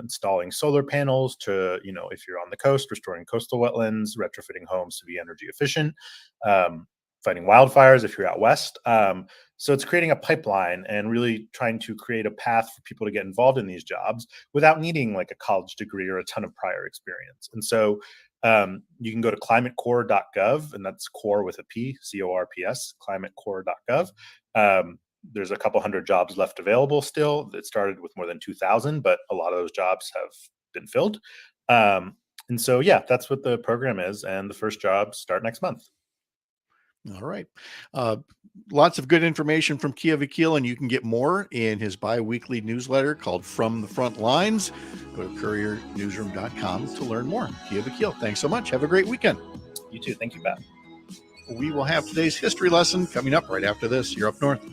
installing solar panels to, if you're on the coast, restoring coastal wetlands, retrofitting homes to be energy efficient, fighting wildfires if you're out west. So it's creating a pipeline and really trying to create a path for people to get involved in these jobs without needing like a college degree or a ton of prior experience. And so you can go to climatecorps.gov, and that's core with a P, CORPS, climatecorps.gov. There's a couple hundred jobs left available still. It started with more than 2,000, but a lot of those jobs have been filled. And so, yeah, that's what the program is. And the first jobs start next month. All right. Lots of good information from Keya Vakil, and you can get more in his bi-weekly newsletter called From the Front Lines. Go to couriernewsroom.com to learn more. Keya Vakil, thanks so much. Have a great weekend. You too. Thank you, Pat. We will have today's history lesson coming up right after this. You're up north.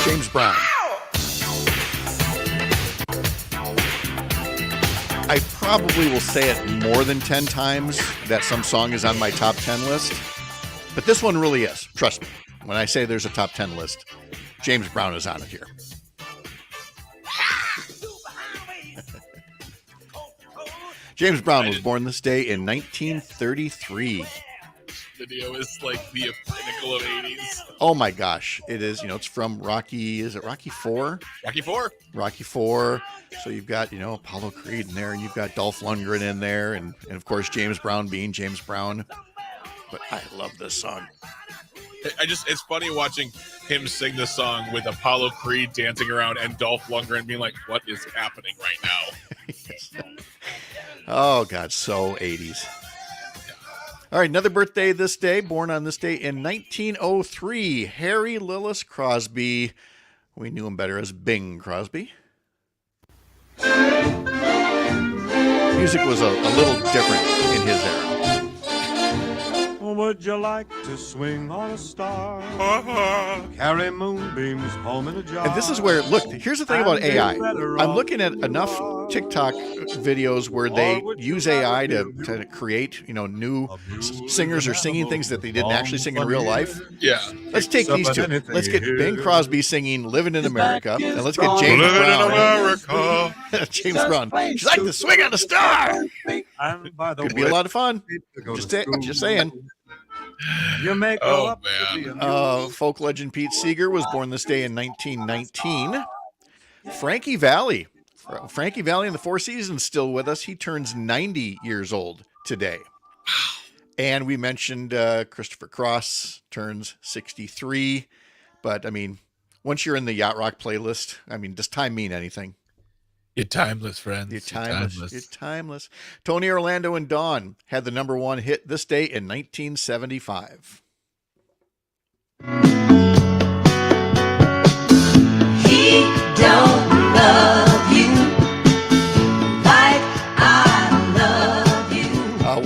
James Brown. I probably will say it more than 10 times that some song is on my top 10 list, but this one really is. Trust me. When I say there's a top 10 list, James Brown is on it here. James Brown was born this day in 1933. Video is like the pinnacle of 80s. Oh my gosh. It is, it's from Rocky, is it Rocky 4? Rocky 4. Rocky 4. So you've got, Apollo Creed in there, and you've got Dolph Lundgren in there, and of course James Brown being James Brown. But I love this song. It's funny watching him sing this song with Apollo Creed dancing around and Dolph Lundgren being like, what is happening right now? Yes. Oh God, so 80s. All right, another birthday this day, born on this day in 1903, Harry Lillis Crosby. We knew him better as Bing Crosby. Music was a little different in his era. Would you like to swing on a star? Carry moonbeams home in a jar. And this is where, look, here's the thing about AI. I'm looking at enough TikTok videos where they use AI to create, new singers or singing things that they didn't actually sing in real life. Yeah. Let's take these two. Let's get Bing Crosby singing Living in America, and let's get James Brown. James Brown. She's like to swing on a star. Could be a lot of fun. Just saying. You may go up to folk legend Pete Seeger was born this day in 1919. Frankie Valli in the Four Seasons still with us. He turns 90 years old today. And we mentioned Christopher Cross turns 63. But, once you're in the Yacht Rock playlist, does time mean anything? You're timeless, friends. You're timeless. Tony Orlando and Dawn had the number one hit this day in 1975. He don't love you like I love you.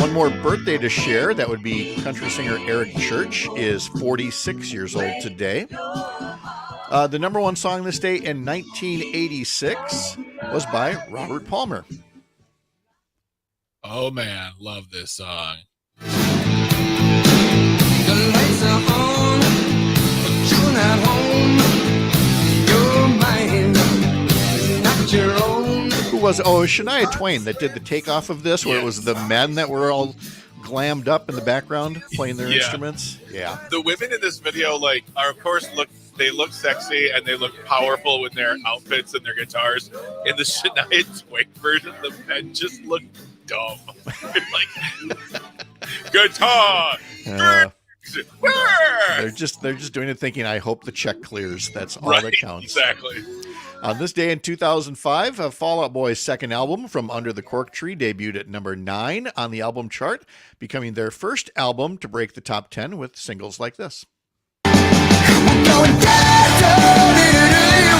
One more birthday to share. That would be country singer Eric Church is 46 years old today. The number one song this day in 1986 was by Robert Palmer. Oh man, love this song. The lights are on, but you're not home. Your mind is not your own. Who was Shania Twain that did the takeoff of this, where it was the men that were all glammed up in the background playing their instruments? Yeah. The women in this video, are of course they look sexy and they look powerful with their outfits and their guitars. In the Shania Twain version, the men just look dumb. Guitar. They're just doing it thinking, I hope the check clears. That's all that counts. Exactly. On this day in 2005, Fall Out Boy's second album, From Under the Cork Tree, debuted at number 9 on the album chart, becoming their first album to break the top 10 with singles like this. Going down,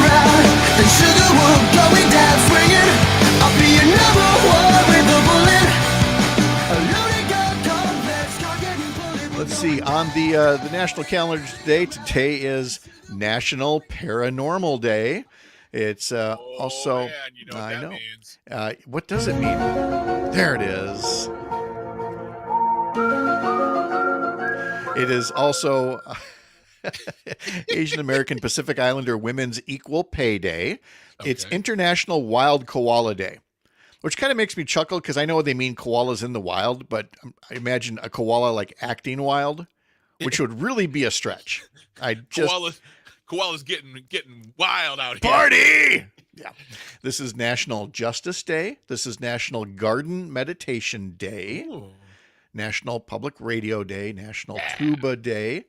around, and sugar will going down swinging. I'll be your number one with a bullet. A loaded gun, let's go getting bullet. Let's see, on the national calendar today is National Paranormal Day. It's also, man, you know what I that know. means. What does it mean? There it is. It is also Asian American Pacific Islander Women's Equal Pay Day. It's Okay. International Wild Koala Day, which kind of makes me chuckle because I know they mean koalas in the wild, but I imagine a koala acting wild, which would really be a stretch. Koala's getting wild out here. Party! Yeah. This is National Justice Day. This is National Garden Meditation Day. Ooh. National Public Radio Day. National Tuba Day.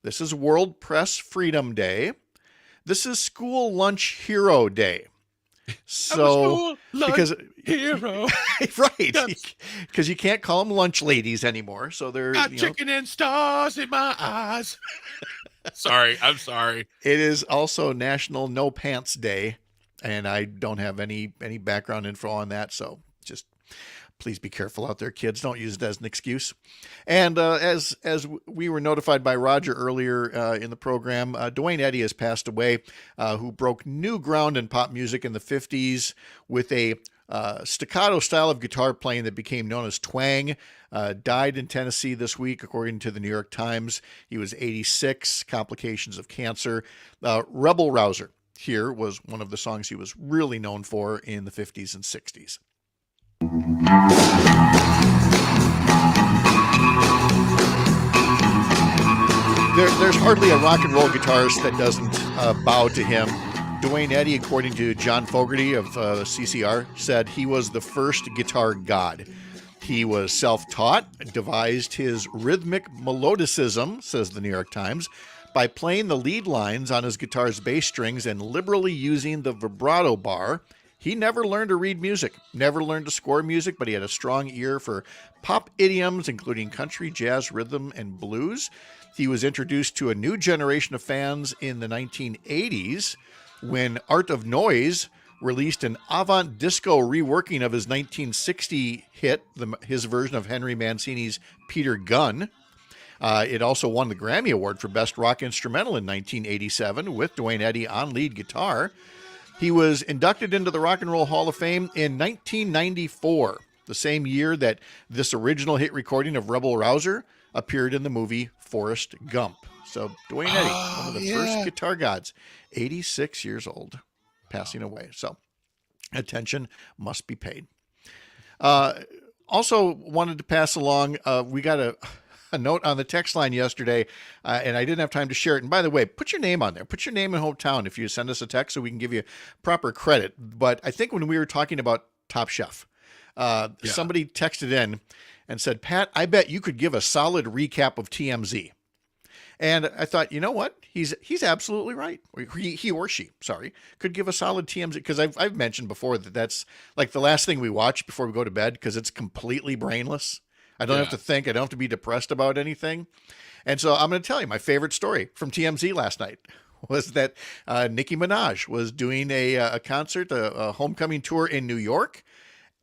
This is World Press Freedom Day. This is School Lunch Hero Day. So, because hero, right, because you can't call them lunch ladies anymore. So they're got chicken and stars in my eyes. I'm sorry. It is also National No Pants Day, and I don't have any background info on that, so just Please be careful out there, kids. Don't use it as an excuse. And as we were notified by Roger earlier in the program, Duane Eddy has passed away, who broke new ground in pop music in the 50s with a staccato style of guitar playing that became known as twang. Died in Tennessee this week, according to the New York Times. He was 86, complications of cancer. Rebel Rouser here was one of the songs he was really known for in the 50s and 60s. There's hardly a rock and roll guitarist that doesn't bow to him. Duane Eddy, according to John Fogerty of CCR, said he was the first guitar god. He was self-taught, devised his rhythmic melodicism, says the New York Times, by playing the lead lines on his guitar's bass strings and liberally using the vibrato bar. He never learned to read music, never learned to score music, but he had a strong ear for pop idioms, including country, jazz, rhythm, and blues. He was introduced to a new generation of fans in the 1980s when Art of Noise released an avant disco reworking of his 1960 hit, his version of Henry Mancini's Peter Gunn. It also won the Grammy Award for Best Rock Instrumental in 1987 with Duane Eddy on lead guitar. He was inducted into the Rock and Roll Hall of Fame in 1994, the same year that this original hit recording of Rebel Rouser appeared in the movie Forrest Gump. So Duane Eddy, one of the first guitar gods, 86 years old, passing away. So attention must be paid. Also wanted to pass along, we got a note on the text line yesterday, and I didn't have time to share it. And by the way, put your name on there. Put your name and hometown if you send us a text so we can give you proper credit. But I think when we were talking about Top Chef, somebody texted in and said, Pat, I bet you could give a solid recap of TMZ. And I thought, you know what? He's absolutely right. He or she, sorry, could give a solid TMZ, because I've mentioned before that that's like the last thing we watch before we go to bed, because it's completely brainless. I don't have to think. I don't have to be depressed about anything. And so I'm going to tell you my favorite story from TMZ last night was that Nicki Minaj was doing a concert, a homecoming tour in New York,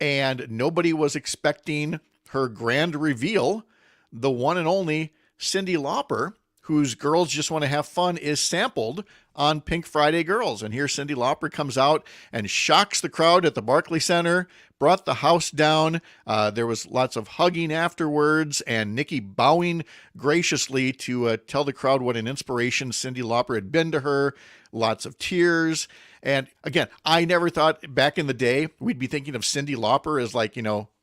and nobody was expecting her grand reveal. The one and only Cyndi Lauper, whose Girls Just Want to Have Fun is sampled on Pink Friday Girls. And here Cyndi Lauper comes out and shocks the crowd at the Barclays Center, brought the house down. There was lots of hugging afterwards, and Nicki bowing graciously to tell the crowd what an inspiration Cyndi Lauper had been to her. Lots of tears. And again, I never thought back in the day we'd be thinking of Cyndi Lauper as like,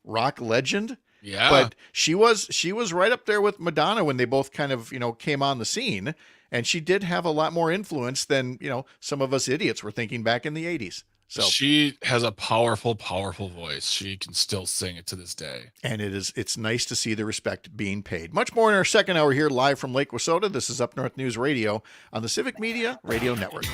rock legend. Yeah. But she was right up there with Madonna when they both kind of, came on the scene. And she did have a lot more influence than, some of us idiots were thinking back in the 80s. So she has a powerful, powerful voice. She can still sing it to this day. And it's nice to see the respect being paid. Much more in our second hour here, live from Lake Wissota. This is Up North News Radio on the Civic Media Radio Network.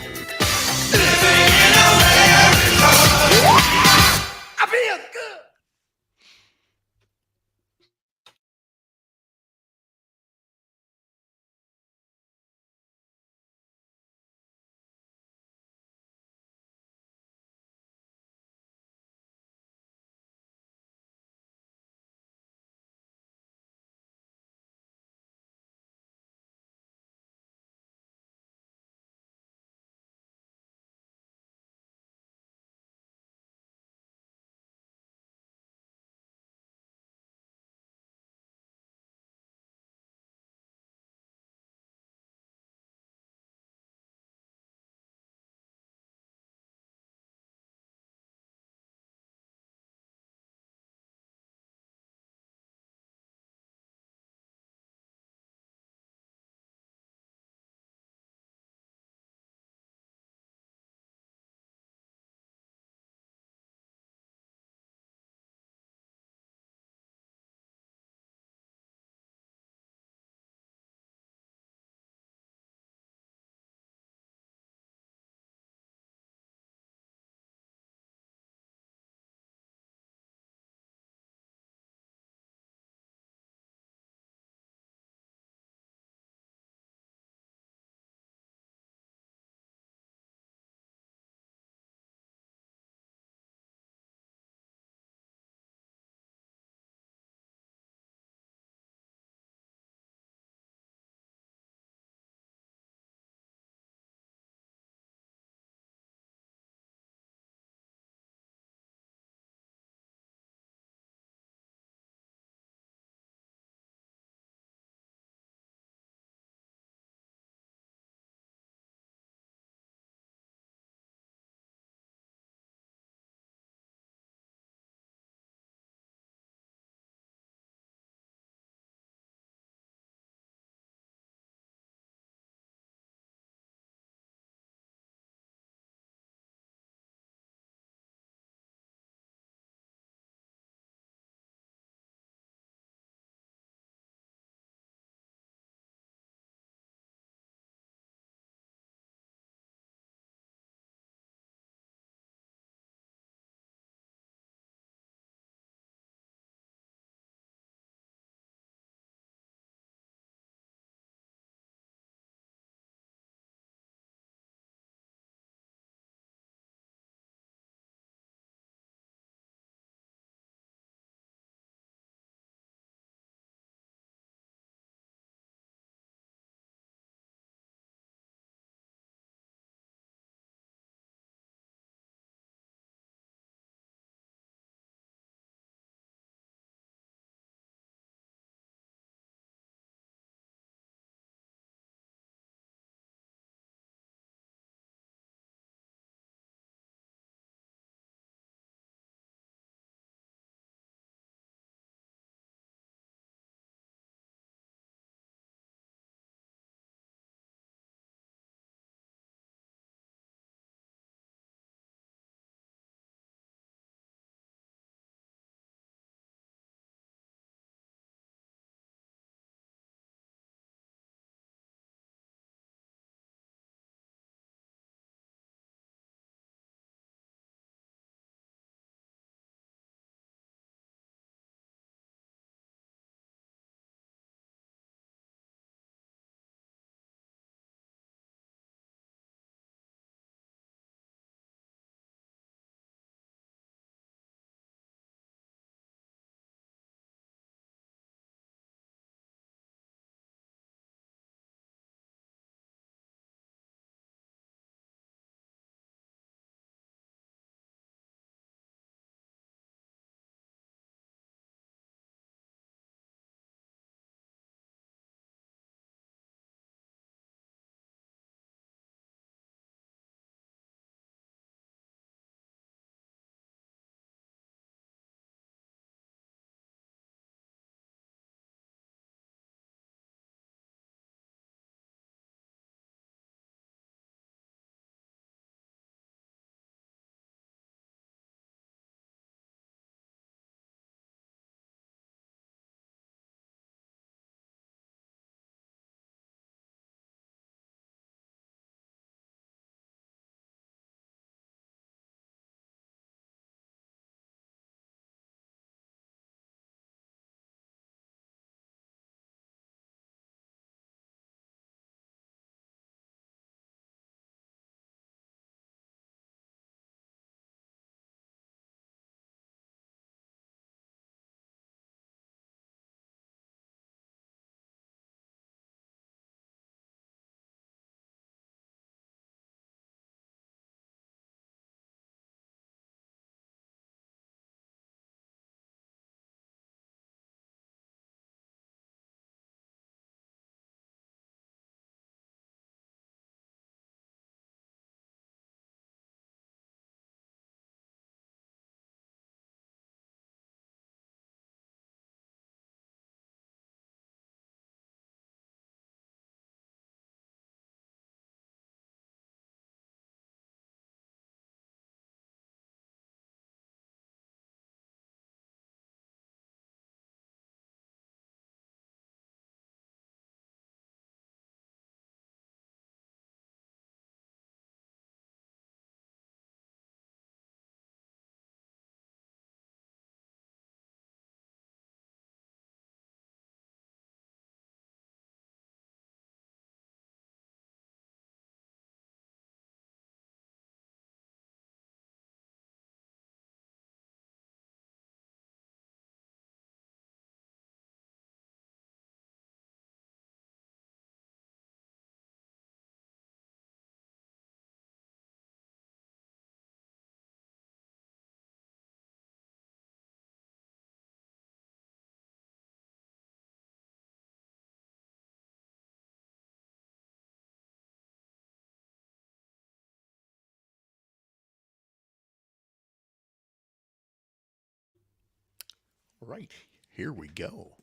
right, here we go.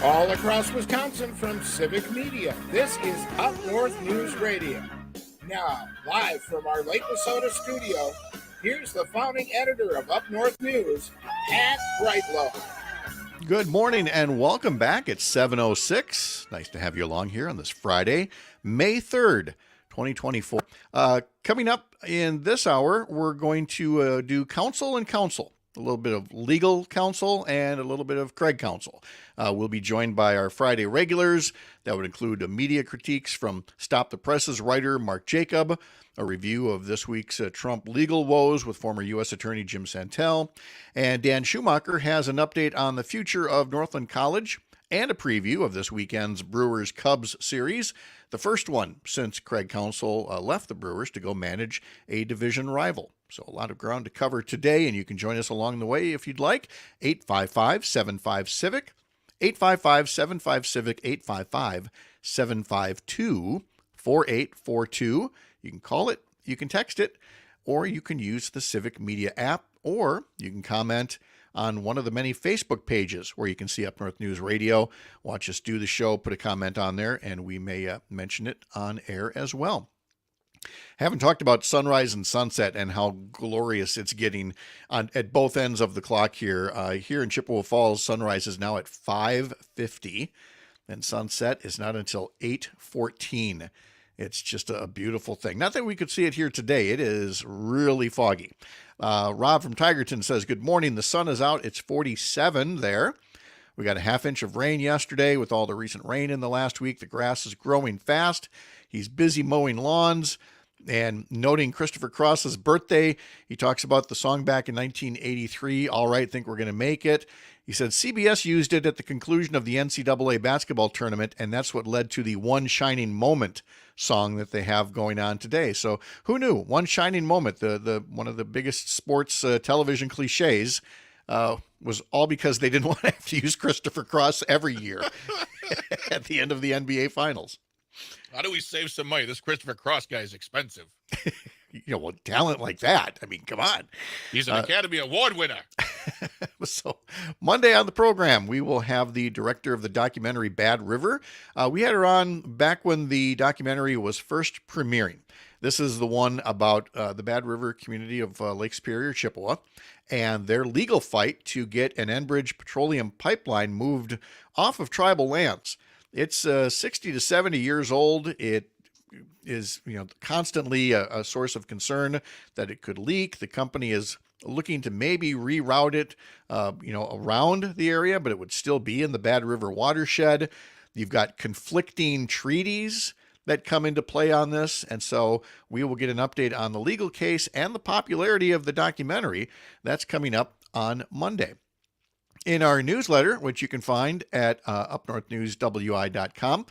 All across Wisconsin from Civic Media, this is Up North News Radio. Now, live from our Lake Minnesota studio, here's the founding editor of Up North News, Pat Brightlow. Good morning and welcome back. It's 7:06. Nice to have you along here on this Friday, May 3rd, 2024. Coming up in this hour, we're going to do counsel and counsel. A little bit of legal counsel and a little bit of Craig counsel. We'll be joined by our Friday regulars. That would include media critiques from Stop the Press's writer Mark Jacob, a review of this week's Trump legal woes with former US Attorney Jim Santelle, and Dan Schumacher has an update on the future of Northland College and a preview of this weekend's Brewers-Cubs series, the first one since Craig Counsell left the Brewers to go manage a division rival. So a lot of ground to cover today, and you can join us along the way if you'd like. 855-75-CIVIC, 855-75-CIVIC, 855-752-4842. You can call it, you can text it, or you can use the Civic Media app, or you can comment on one of the many Facebook pages where you can see Up North News Radio. Watch us do the show, put a comment on there, and we may mention it on air as well. Haven't talked about sunrise and sunset and how glorious it's getting at both ends of the clock here. Here in Chippewa Falls, sunrise is now at 5:50, and sunset is not until 8:14. It's just a beautiful thing. Not that we could see it here today. It is really foggy. Rob from Tigerton says, good morning. The sun is out. It's 47 there. We got a half inch of rain yesterday with all the recent rain in the last week. The grass is growing fast. He's busy mowing lawns. And noting Christopher Cross's birthday, he talks about the song back in 1983, All Right, Think We're Going to Make It. He said CBS used it at the conclusion of the NCAA basketball tournament, and that's what led to the One Shining Moment song that they have going on today. So who knew? One Shining Moment, the one of the biggest sports television cliches, was all because they didn't want to have to use Christopher Cross every year at the end of the NBA Finals. How do we save some money? This Christopher Cross guy is expensive. Well, talent like that. I mean, come on. He's an Academy Award winner. So Monday on the program, we will have the director of the documentary Bad River. We had her on back when the documentary was first premiering. This is the one about the Bad River community of Lake Superior, Chippewa, and their legal fight to get an Enbridge petroleum pipeline moved off of tribal lands. It's 60 to 70 years old. It is, constantly a source of concern that it could leak. The company is looking to maybe reroute it, around the area, but it would still be in the Bad River watershed. You've got conflicting treaties that come into play on this, and so we will get an update on the legal case and the popularity of the documentary. That's coming up on Monday. In our newsletter, which you can find at upnorthnewswi.com,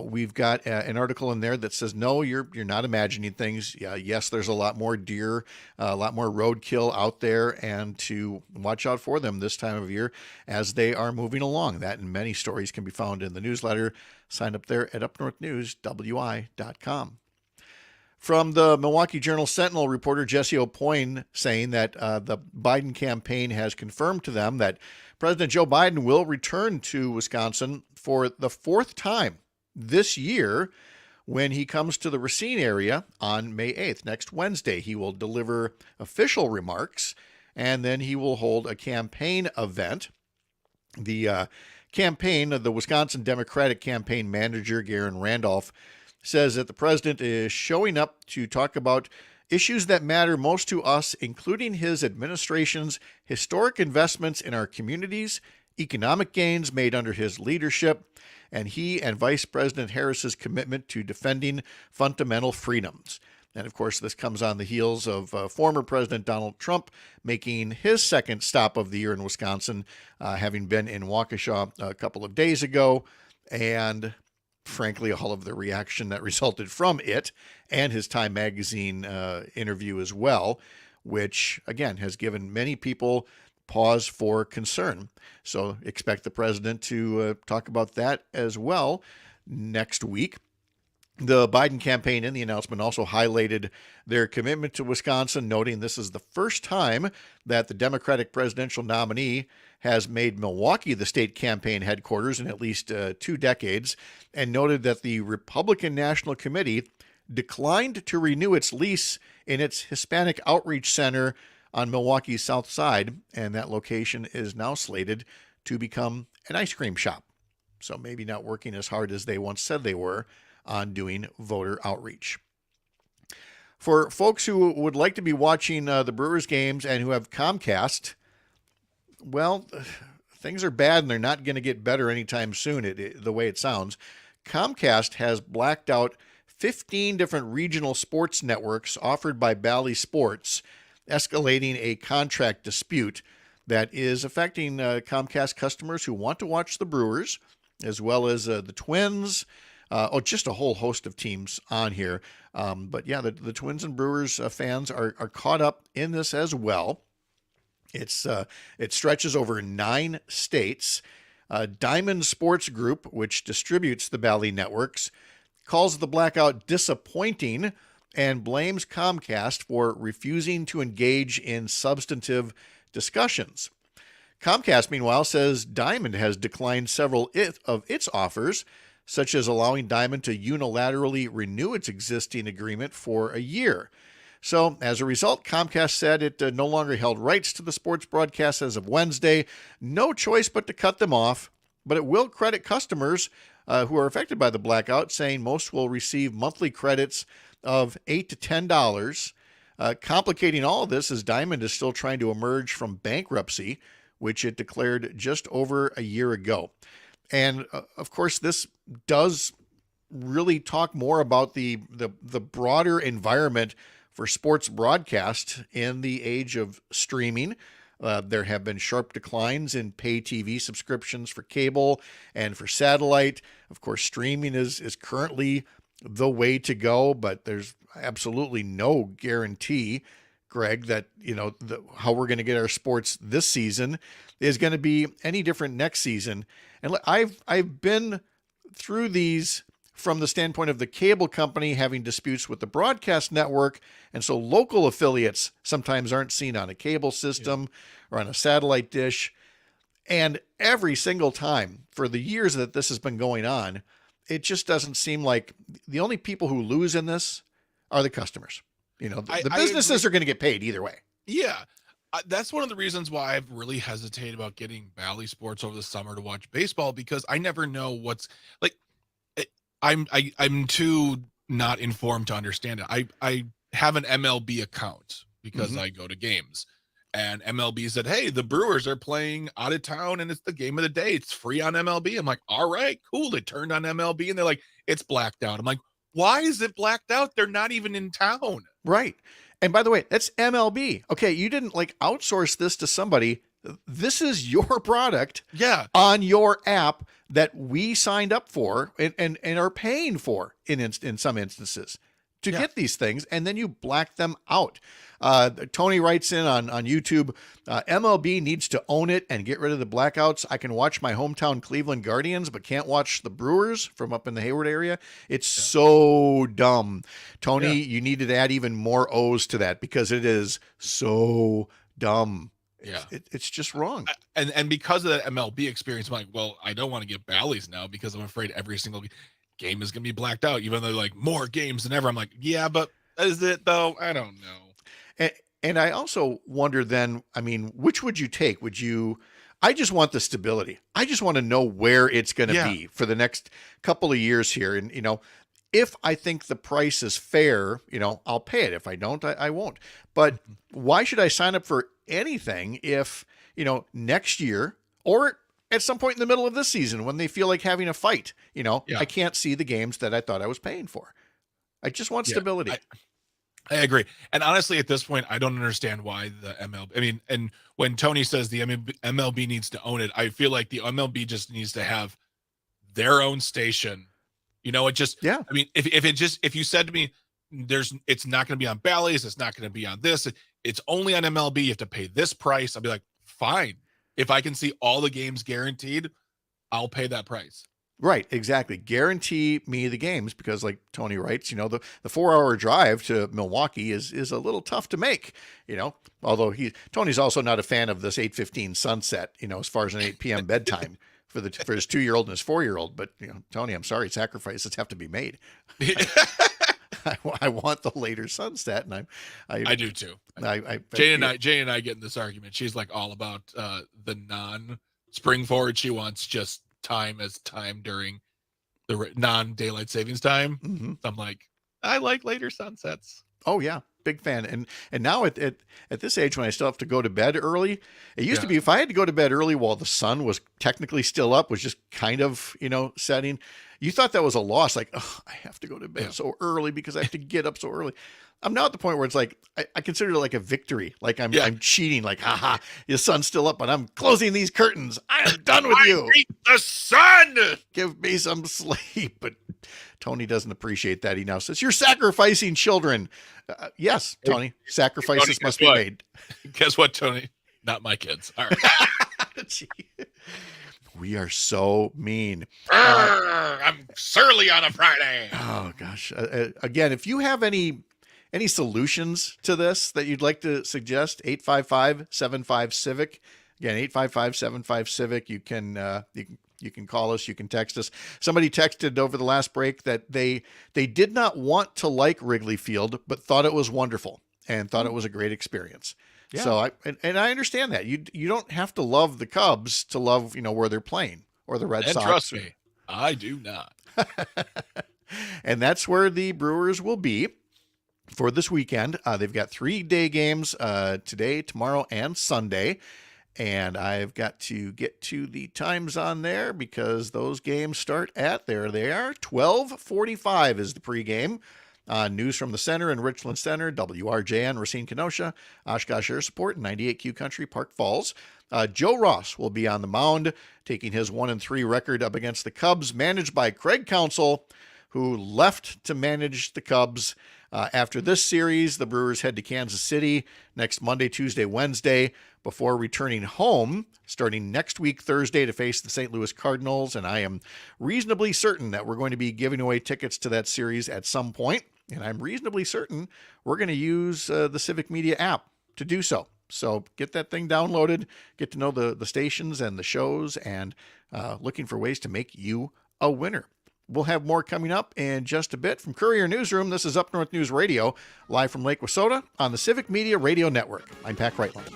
we've got an article in there that says, no, you're not imagining things. Yes, there's a lot more deer, a lot more roadkill out there, and to watch out for them this time of year as they are moving along. That and many stories can be found in the newsletter. Sign up there at upnorthnewswi.com. From the Milwaukee Journal-Sentinel, reporter Jesse O'Poyne saying that the Biden campaign has confirmed to them that President Joe Biden will return to Wisconsin for the fourth time this year when he comes to the Racine area on May 8th. Next Wednesday, he will deliver official remarks, and then he will hold a campaign event. The campaign of the Wisconsin Democratic campaign manager, Garen Randolph, says that the president is showing up to talk about issues that matter most to us, including his administration's historic investments in our communities, economic gains made under his leadership, and he and Vice President Harris's commitment to defending fundamental freedoms. And of course, this comes on the heels of former President Donald Trump making his second stop of the year in Wisconsin, having been in Waukesha a couple of days ago, and frankly, all of the reaction that resulted from it and his Time Magazine interview as well, which, again, has given many people pause for concern. So expect the president to talk about that as well next week. The Biden campaign in the announcement also highlighted their commitment to Wisconsin, noting this is the first time that the Democratic presidential nominee has made Milwaukee the state campaign headquarters in at least 2 decades, and noted that the Republican National Committee declined to renew its lease in its Hispanic Outreach Center on Milwaukee's south side, and that location is now slated to become an ice cream shop. So maybe not working as hard as they once said they were on doing voter outreach. For folks who would like to be watching the Brewers games and who have Comcast, well, things are bad and they're not going to get better anytime soon, the way it sounds. Comcast has blacked out 15 different regional sports networks offered by Bally Sports, escalating a contract dispute that is affecting Comcast customers who want to watch the Brewers, as well as the Twins. Just a whole host of teams on here. But yeah, the Twins and Brewers fans are caught up in this as well. It stretches over 9 states. Diamond Sports Group, which distributes the Bally networks, calls the blackout disappointing and blames Comcast for refusing to engage in substantive discussions. Comcast, meanwhile, says Diamond has declined several of its offers, such as allowing Diamond to unilaterally renew its existing agreement for a year. So, as a result, Comcast said it no longer held rights to the sports broadcasts as of Wednesday. No choice but to cut them off, but it will credit customers who are affected by the blackout, saying most will receive monthly credits of $8 to $10. Complicating all of this is Diamond is still trying to emerge from bankruptcy, which it declared just over a year ago. And of course, this does really talk more about the broader environment for sports broadcast in the age of streaming. There have been sharp declines in pay TV subscriptions for cable and for satellite. Of course, streaming is currently the way to go, but there's absolutely no guarantee, Greg, that how we're going to get our sports this season is going to be any different next season. And I've been through these from the standpoint of the cable company having disputes with the broadcast network, and so local affiliates sometimes aren't seen on a cable system or on a satellite dish. And every single time for the years that this has been going on, it just doesn't seem like the only people who lose in this are the customers. The businesses are going to get paid either way. Yeah. That's one of the reasons why I've really hesitated about getting Bally Sports over the summer to watch baseball, because I never know what's like. I'm too not informed to understand it. I have an MLB account because I go to games, and MLB said, "Hey, the Brewers are playing out of town, and it's the game of the day. It's free on MLB." I'm like, "All right, cool." They turned on MLB, and they're like, "It's blacked out." I'm like, "Why is it blacked out? They're not even in town." Right. And by the way, that's MLB. Okay, you didn't outsource this to somebody. This is your product on your app that we signed up for and are paying for in some instances to get these things, and then you black them out. Tony writes in on YouTube, MLB needs to own it and get rid of the blackouts. I can watch my hometown Cleveland Guardians, but can't watch the Brewers from up in the Hayward area. It's so dumb. Tony, you needed to add even more O's to that because it is so dumb. Yeah, it's just wrong. And because of that MLB experience, I'm like, well, I don't want to get Bally's now because I'm afraid every single game is going to be blacked out, even though more games than ever. I'm like, yeah, but is it though? I don't know. And I also wonder then, which would you take? I just want the stability. I just want to know where it's going to be for the next couple of years here. And, if I think the price is fair, I'll pay it. If I don't, I won't. But why should I sign up for anything if, next year or at some point in the middle of this season when they feel like having a fight, I can't see the games that I thought I was paying for. I just want stability. I agree. And honestly, at this point, I don't understand why the MLB, and when Tony says the MLB needs to own it, I feel like the MLB just needs to have their own station. If you said to me, it's not going to be on Bally's, it's not going to be on this, it's only on MLB, you have to pay this price, I'll be like, fine. If I can see all the games guaranteed, I'll pay that price. Right, exactly. Guarantee me the games, because like Tony writes, the 4-hour drive to Milwaukee is a little tough to make, although Tony's also not a fan of this 8:15 sunset, as far as an 8 p.m. bedtime for his 2-year-old and his 4-year-old. But, Tony, I'm sorry, sacrifices have to be made. I want the later sunset, and I do too. Jane and I get in this argument. She's like all about the non-spring forward. She wants just time during the non-daylight savings time. Mm-hmm. I'm like, I like later sunsets. Oh yeah, big fan. And now at this age, when I still have to go to bed early, it used to be if I had to go to bed early while the sun was technically still up, was just kind of setting, you thought that was a loss. Like, oh, I have to go to bed so early because I have to get up so early. I'm now at the point where it's like I consider it like a victory. Like I'm cheating. Like, haha, the sun's still up, but I'm closing these curtains. I am done with you. Hate the sun. Give me some sleep. But Tony doesn't appreciate that. He now says, "You're sacrificing children." Yes, Tony. Sacrifices must be made. Guess what, Tony? Not my kids. All right. We are so mean. I'm surly on a Friday. Oh gosh. Again, if you have any solutions to this that you'd like to suggest, 855-75-CIVIC. Again, 855-75-CIVIC. You can call us, you can text us. Somebody texted over the last break that they did not want to like Wrigley Field, but thought it was wonderful and thought it was a great experience. Yeah. So I understand that. You don't have to love the Cubs to love, where they're playing, or the Red Sox. Trust me, I do not. And that's where the Brewers will be for this weekend. They've got 3-day games today, tomorrow, and Sunday. And I've got to get to the times on there because those games start at, there they are, 12:45 is the pregame. News from the Center in Richland Center, WRJN, Racine, Kenosha, Oshkosh Air Support, 98Q Country, Park Falls. Joe Ross will be on the mound, taking his 1-3 record up against the Cubs, managed by Craig Counsell, who left to manage the Cubs. After this series, the Brewers head to Kansas City next Monday, Tuesday, Wednesday, before returning home starting next week, Thursday, to face the St. Louis Cardinals. And I am reasonably certain that we're going to be giving away tickets to that series at some point. And I'm reasonably certain we're going to use the Civic Media app to do so. So get that thing downloaded, get to know the stations and the shows, and looking for ways to make you a winner. We'll have more coming up in just a bit. From Courier Newsroom, this is Up North News Radio, live from Lake Wissota on the Civic Media Radio Network. I'm Pat Kreitland.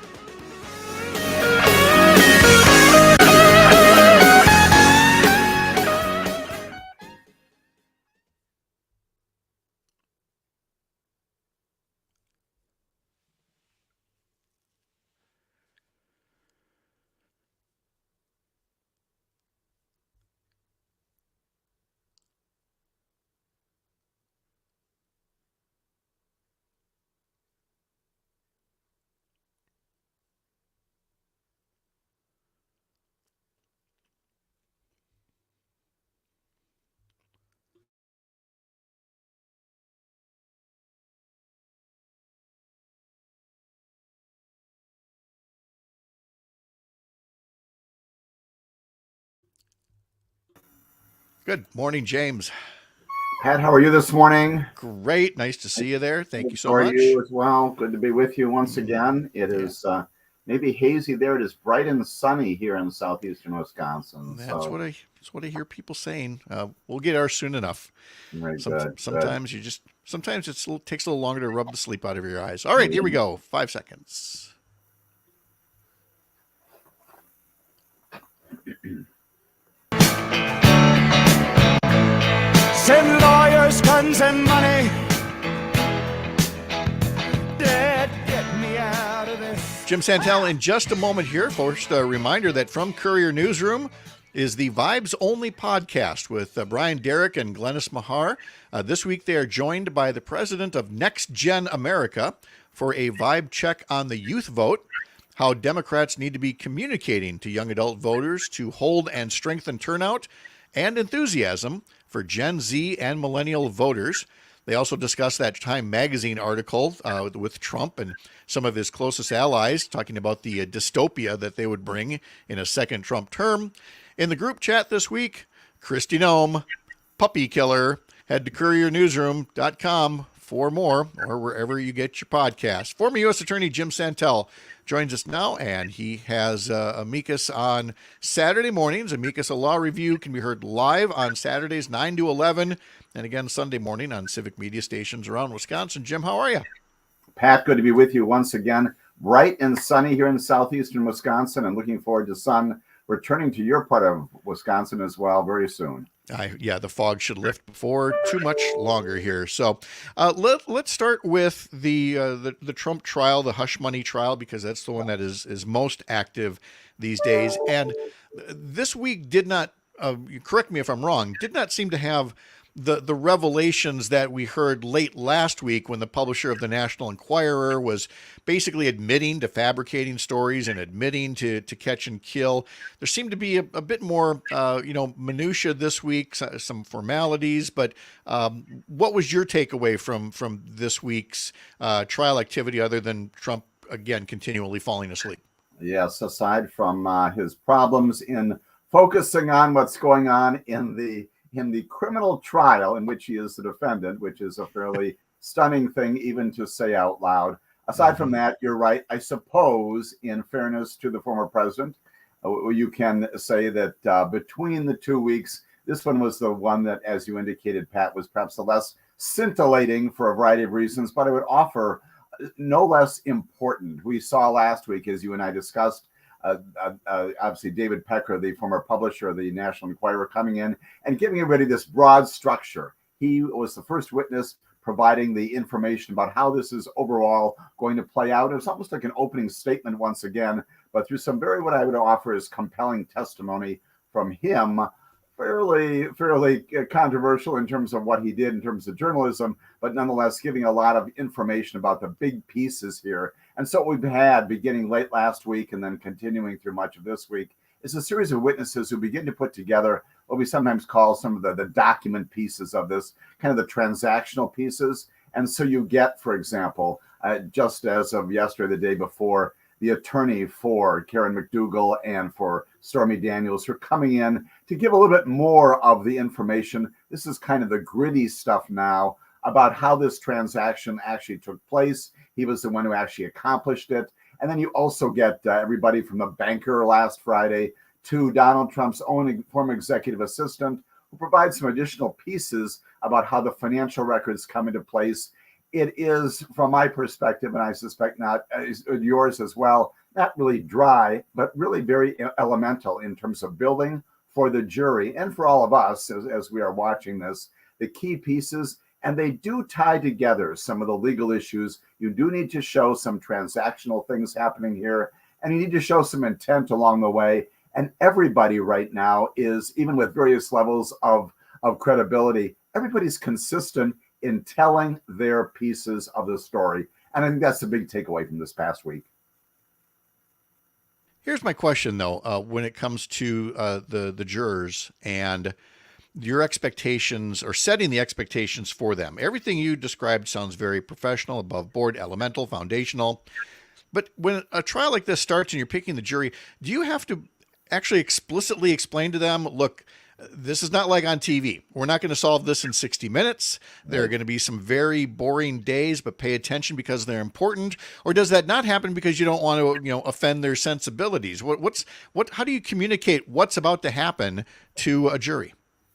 Good morning, James. Pat, how are you this morning? Great. Nice to see you there. Thank you so much. How are you as well? Good to be with you once again. It is maybe hazy there. It is bright and sunny here in southeastern Wisconsin. That's what I hear people saying. We'll get ours soon enough. Very sometimes good. Sometimes it takes a little longer to rub the sleep out of your eyes. All right, here we go. 5 seconds. Send lawyers, guns, and money. Dad, get me out of this. Jim Santelle in just a moment here. First, a reminder that From Courier Newsroom is the Vibes Only podcast with Brian Derrick and Glennis Mahar. This week, they are joined by the president of Next Gen America for a vibe check on the youth vote, how Democrats need to be communicating to young adult voters to hold and strengthen turnout and enthusiasm for Gen Z and millennial voters. They also discussed that Time magazine article with Trump and some of his closest allies, talking about the dystopia that they would bring in a second Trump term. In the group chat this week, Kristi Noem, puppy killer. Head to couriernewsroom.com for more, or wherever you get your podcast. Former U.S. Attorney Jim Santelle joins us now, and he has Amicus on Saturday mornings. Amicus, a law review, can be heard live on Saturdays 9 to 11, and again Sunday morning on civic media stations around Wisconsin. Jim, how are you? Pat, good to be with you once again. Bright and sunny here in southeastern Wisconsin, and looking forward to sun returning to your part of Wisconsin as well very soon. Yeah, the fog should lift before too much longer here. So let's start with the Trump trial, the hush money trial, because that's the one that is most active these days. And this week did not, correct me if I'm wrong, did not seem to have the revelations that we heard late last week when the publisher of the National Enquirer was basically admitting to fabricating stories and admitting to catch and kill. There seemed to be a bit more, minutia this week, some formalities. But what was your takeaway from this week's trial activity, other than Trump again continually falling asleep? Yes, aside from his problems in focusing on what's going on in the criminal trial in which he is the defendant, which is a fairly stunning thing even to say out loud. Aside from that, you're right. I suppose, in fairness to the former president, you can say that between the 2 weeks, this one was the one that, as you indicated, Pat, was perhaps the less scintillating for a variety of reasons, but I would offer no less important. We saw last week, as you and I discussed, obviously David Pecker, the former publisher of the National Enquirer, coming in and giving everybody this broad structure. He was the first witness providing the information about how this is overall going to play out. It was almost like an opening statement once again, but through some very, what I would offer is compelling testimony from him, fairly controversial in terms of what he did in terms of journalism, but nonetheless giving a lot of information about the big pieces here. And so what we've had beginning late last week and then continuing through much of this week is a series of witnesses who begin to put together what we sometimes call some of the document pieces of this, kind of the transactional pieces. And so you get, for example, just as of yesterday, the day before, the attorney for Karen McDougal and for Stormy Daniels, who are coming in to give a little bit more of the information. This is kind of the gritty stuff now about how this transaction actually took place. He was the one who actually accomplished it. And then you also get everybody from the banker last Friday to Donald Trump's own former executive assistant, who provides some additional pieces about how the financial records come into place. It is, from my perspective, and I suspect not yours as well, not really dry, but really very elemental in terms of building for the jury and for all of us as we are watching this, the key pieces. And they do tie together some of the legal issues. You do need to show some transactional things happening here, and you need to show some intent along the way. And everybody right now is, even with various levels of credibility, everybody's consistent in telling their pieces of the story. And I think that's the big takeaway from this past week. Here's my question, though, when it comes to the jurors and your expectations, or setting the expectations for them. Everything you described sounds very professional, above board, elemental, foundational. But when a trial like this starts and you're picking the jury, do you have to actually explicitly explain to them, look, this is not like on TV. We're not going to solve this in 60 minutes. There are going to be some very boring days, but pay attention because they're important. Or does that not happen because you don't want to, offend their sensibilities? How do you communicate what's about to happen to a jury?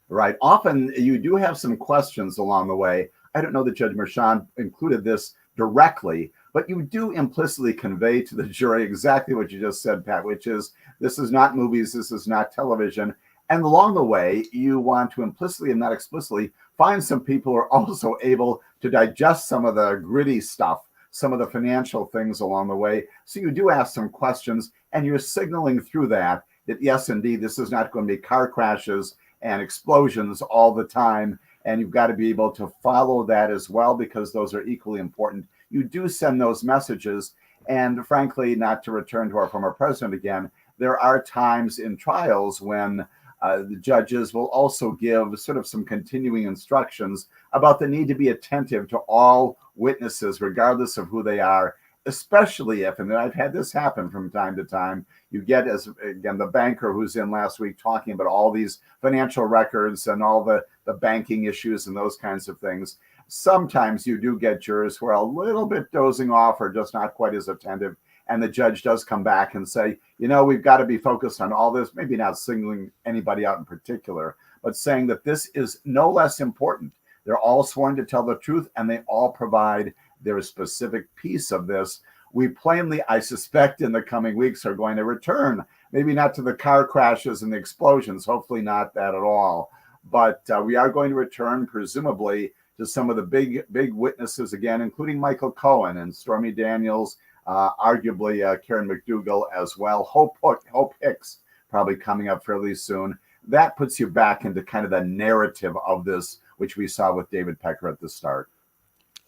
Right. Often you do have some questions along the way. I don't know that Judge Mershon included this directly, but you do implicitly convey to the jury exactly what you just said, Pat, which is this is not movies, this is not television. And along the way, you want to implicitly and not explicitly find some people who are also able to digest some of the gritty stuff, some of the financial things along the way. So you do ask some questions, and you're signaling through that yes, indeed, this is not going to be car crashes and explosions all the time. And you've got to be able to follow that as well, because those are equally important. You do send those messages. And frankly, not to return to our former president again, there are times in trials when the judges will also give sort of some continuing instructions about the need to be attentive to all witnesses, regardless of who they are, especially if, and I've had this happen from time to time, you get, as again, the banker who's in last week talking about all these financial records and all the banking issues and those kinds of things. Sometimes you do get jurors who are a little bit dozing off or just not quite as attentive. And the judge does come back and say, we've got to be focused on all this, maybe not singling anybody out in particular, but saying that this is no less important. They're all sworn to tell the truth, and they all provide their specific piece of this. We plainly, I suspect, in the coming weeks are going to return, maybe not to the car crashes and the explosions, hopefully not that at all, but we are going to return, presumably, to some of the big witnesses again, including Michael Cohen and Stormy Daniels, arguably Karen McDougal as well. Hope Hicks probably coming up fairly soon. That puts you back into kind of the narrative of this, which we saw with David Pecker at the start.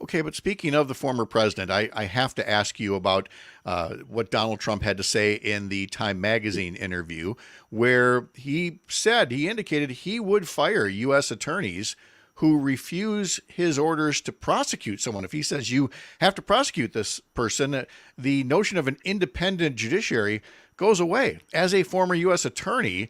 Okay, but speaking of the former president, I have to ask you about what Donald Trump had to say in the Time magazine interview, where he indicated he would fire U.S. attorneys who refuse his orders to prosecute someone. If he says you have to prosecute this person, the notion of an independent judiciary goes away. As a former U.S. attorney,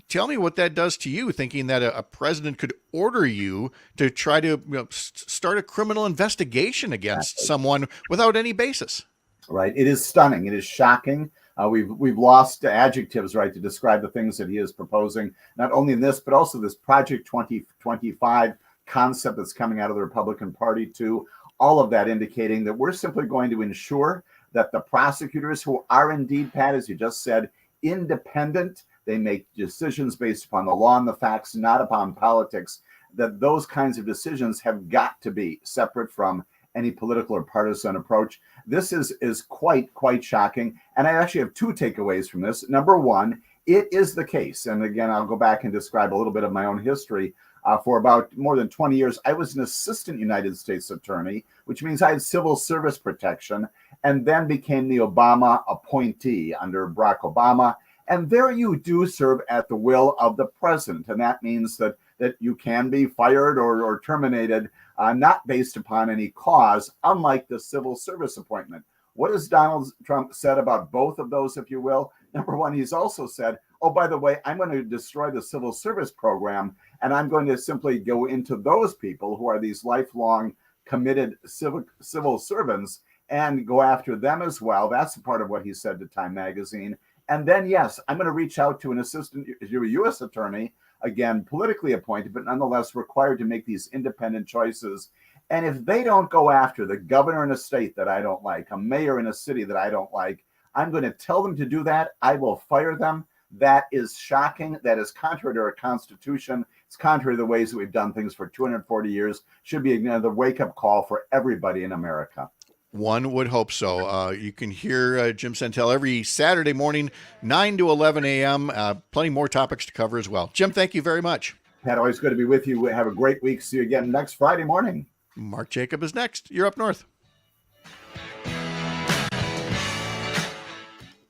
tell me what that does to you, thinking that a president could order you to try to start a criminal investigation against someone without any basis. Right. It is stunning. It is shocking. We've lost adjectives, right, to describe the things that he is proposing, not only in this, but also this Project 2025 concept that's coming out of the Republican Party too. All of that indicating that we're simply going to ensure that the prosecutors, who are indeed, Pat, as you just said, independent, they make decisions based upon the law and the facts, not upon politics, that those kinds of decisions have got to be separate from any political or partisan approach. This is quite shocking. And I actually have two takeaways from this. Number one, it is the case. And again, I'll go back and describe a little bit of my own history. For about more than 20 years, I was an assistant United States attorney, which means I had civil service protection, and then became the Obama appointee under Barack Obama. And there you do serve at the will of the president. And that means that you can be fired or terminated, not based upon any cause, unlike the civil service appointment. What has Donald Trump said about both of those, if you will? Number one, he's also said, oh, by the way, I'm going to destroy the civil service program, and I'm going to simply go into those people who are these lifelong committed civil servants and go after them as well. That's part of what he said to Time magazine. And then, yes, I'm going to reach out to an assistant U.S. attorney, again, politically appointed, but nonetheless required to make these independent choices. And if they don't go after the governor in a state that I don't like, a mayor in a city that I don't like, I'm going to tell them to do that. I will fire them. That is shocking. That is contrary to our Constitution. It's contrary to the ways that we've done things for 240 years. Should be another wake-up call for everybody in America. One would hope so. You can hear Jim Santelle every Saturday morning, 9 to 11 a.m. Plenty more topics to cover as well. Jim, thank you very much. Pat, always good to be with you. Have a great week. See you again next Friday morning. Mark Jacob is next. You're up north.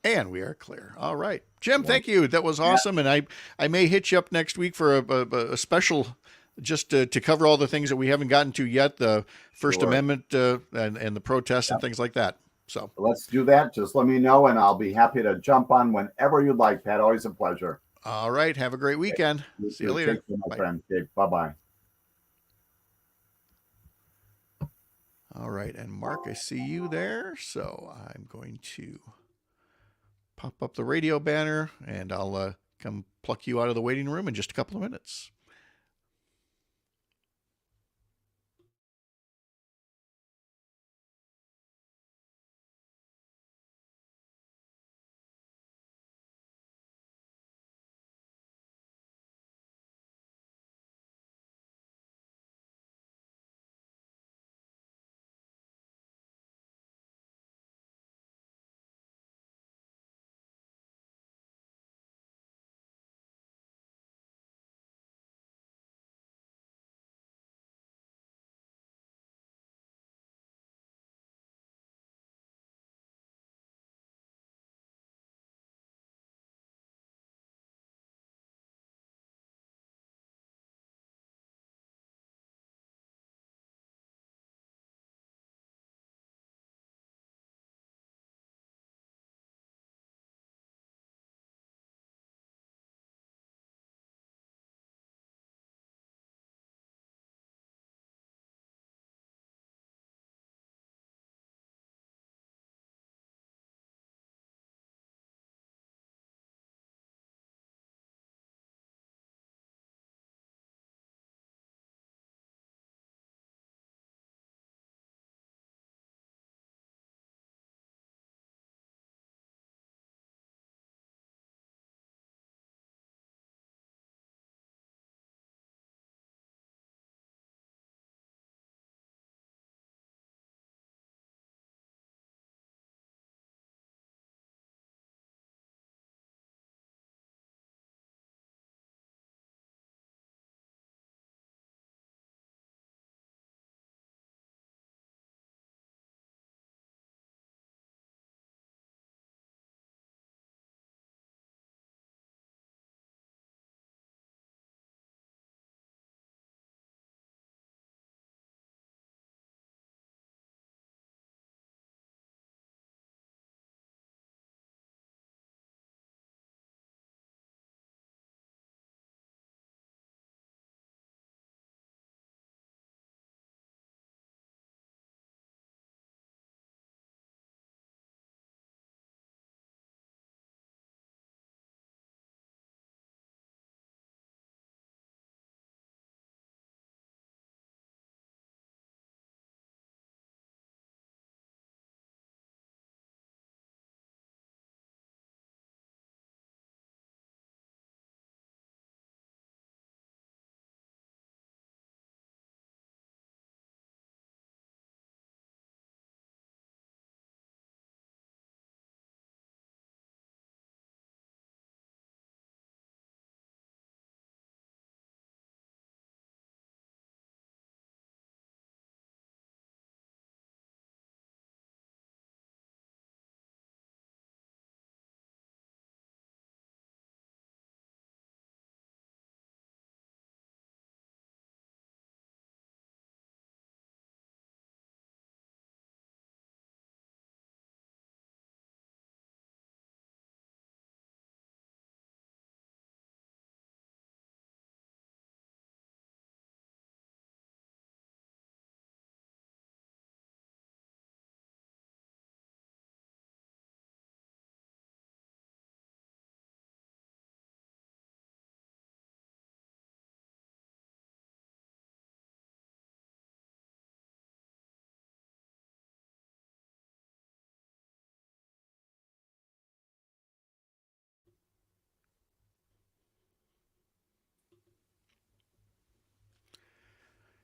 And we are clear. All right. Jim, thank you. That was awesome. Yeah. And I may hit you up next week for a special, just to cover all the things that we haven't gotten to yet, the First Amendment and the protests and things like that. So let's do that. Just let me know, and I'll be happy to jump on whenever you'd like, Pat. Always a pleasure. All right. Have a great weekend. Okay. See you later. Take care, my friend. Okay, bye-bye. All right. And Mark, I see you there. So I'm going to pop up the radio banner, and I'll come pluck you out of the waiting room in just a couple of minutes.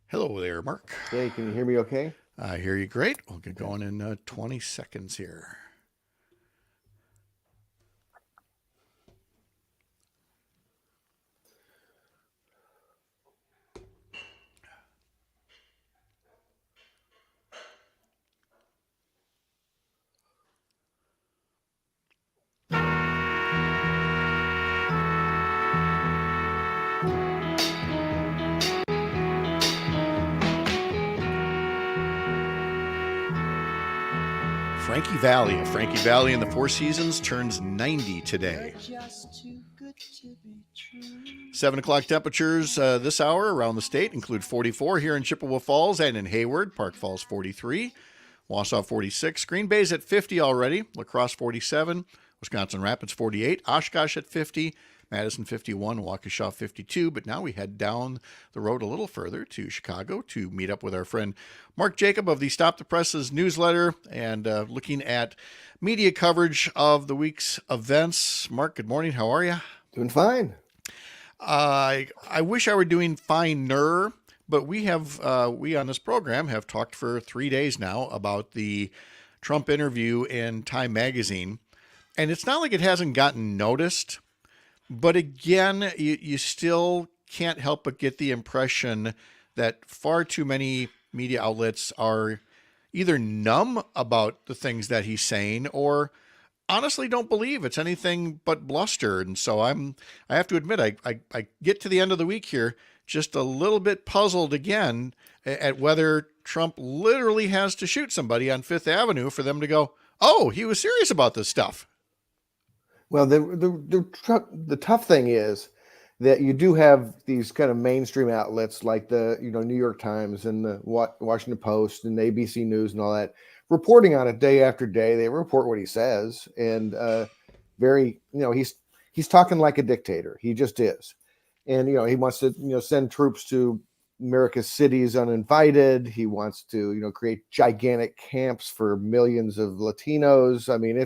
Hello there, Mark. Hey, can you hear me okay? I hear you great. We'll get going in 20 seconds here. Frankie Valli in the Four Seasons turns 90 today. 7 o'clock temperatures this hour around the state include 44 here in Chippewa Falls and in Hayward. Park Falls 43, Wausau 46, Green Bay's at 50 already, La Crosse 47, Wisconsin Rapids 48, Oshkosh at 50, Madison 51, Waukesha 52. But now we head down the road a little further to Chicago to meet up with our friend Mark Jacob of the Stop the Presses newsletter and looking at media coverage of the week's events. Mark, good morning. How are you? Doing fine. I wish I were doing finer, but we on this program have talked for 3 days now about the Trump interview in Time Magazine. And it's not like it hasn't gotten noticed. But again, you still can't help but get the impression that far too many media outlets are either numb about the things that he's saying or honestly don't believe it's anything but bluster. And so I have to admit, I get to the end of the week here just a little bit puzzled again at whether Trump literally has to shoot somebody on Fifth Avenue for them to go, oh, he was serious about this stuff. Well, the tough thing is that you do have these kind of mainstream outlets like the New York Times and the Washington Post and ABC News and all that reporting on it day after day. They report what he says, and he's talking like a dictator. He just is, and he wants to send troops to America's cities uninvited. He wants to create gigantic camps for millions of Latinos. I mean,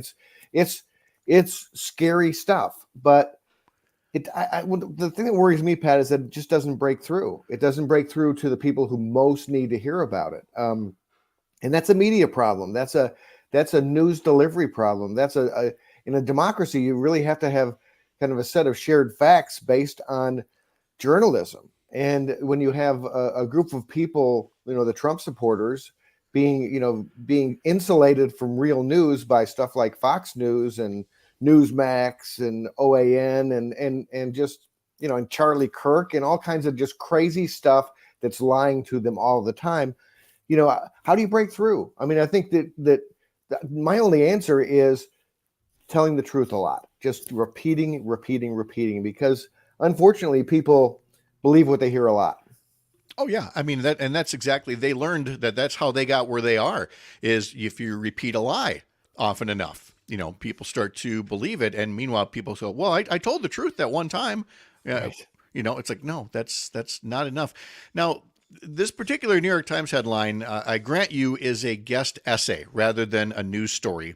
it's scary stuff, but the thing that worries me, Pat, is that it just doesn't break through. It doesn't break through to the people who most need to hear about it. And that's a media problem. That's a news delivery problem. In a democracy, you really have to have kind of a set of shared facts based on journalism. And when you have a group of people, the Trump supporters, being insulated from real news by stuff like Fox News and Newsmax and OAN and just and Charlie Kirk and all kinds of just crazy stuff that's lying to them all the time. How do you break through? I mean, I think that my only answer is telling the truth a lot, just repeating, because unfortunately people believe what they hear a lot. Oh yeah, I mean that's exactly. They learned that's how they got where they are. Is if you repeat a lie often enough, people start to believe it. And meanwhile, people say, "Well, I told the truth that one time." Right. It's like no, that's not enough. Now, this particular New York Times headline, I grant you, is a guest essay rather than a news story,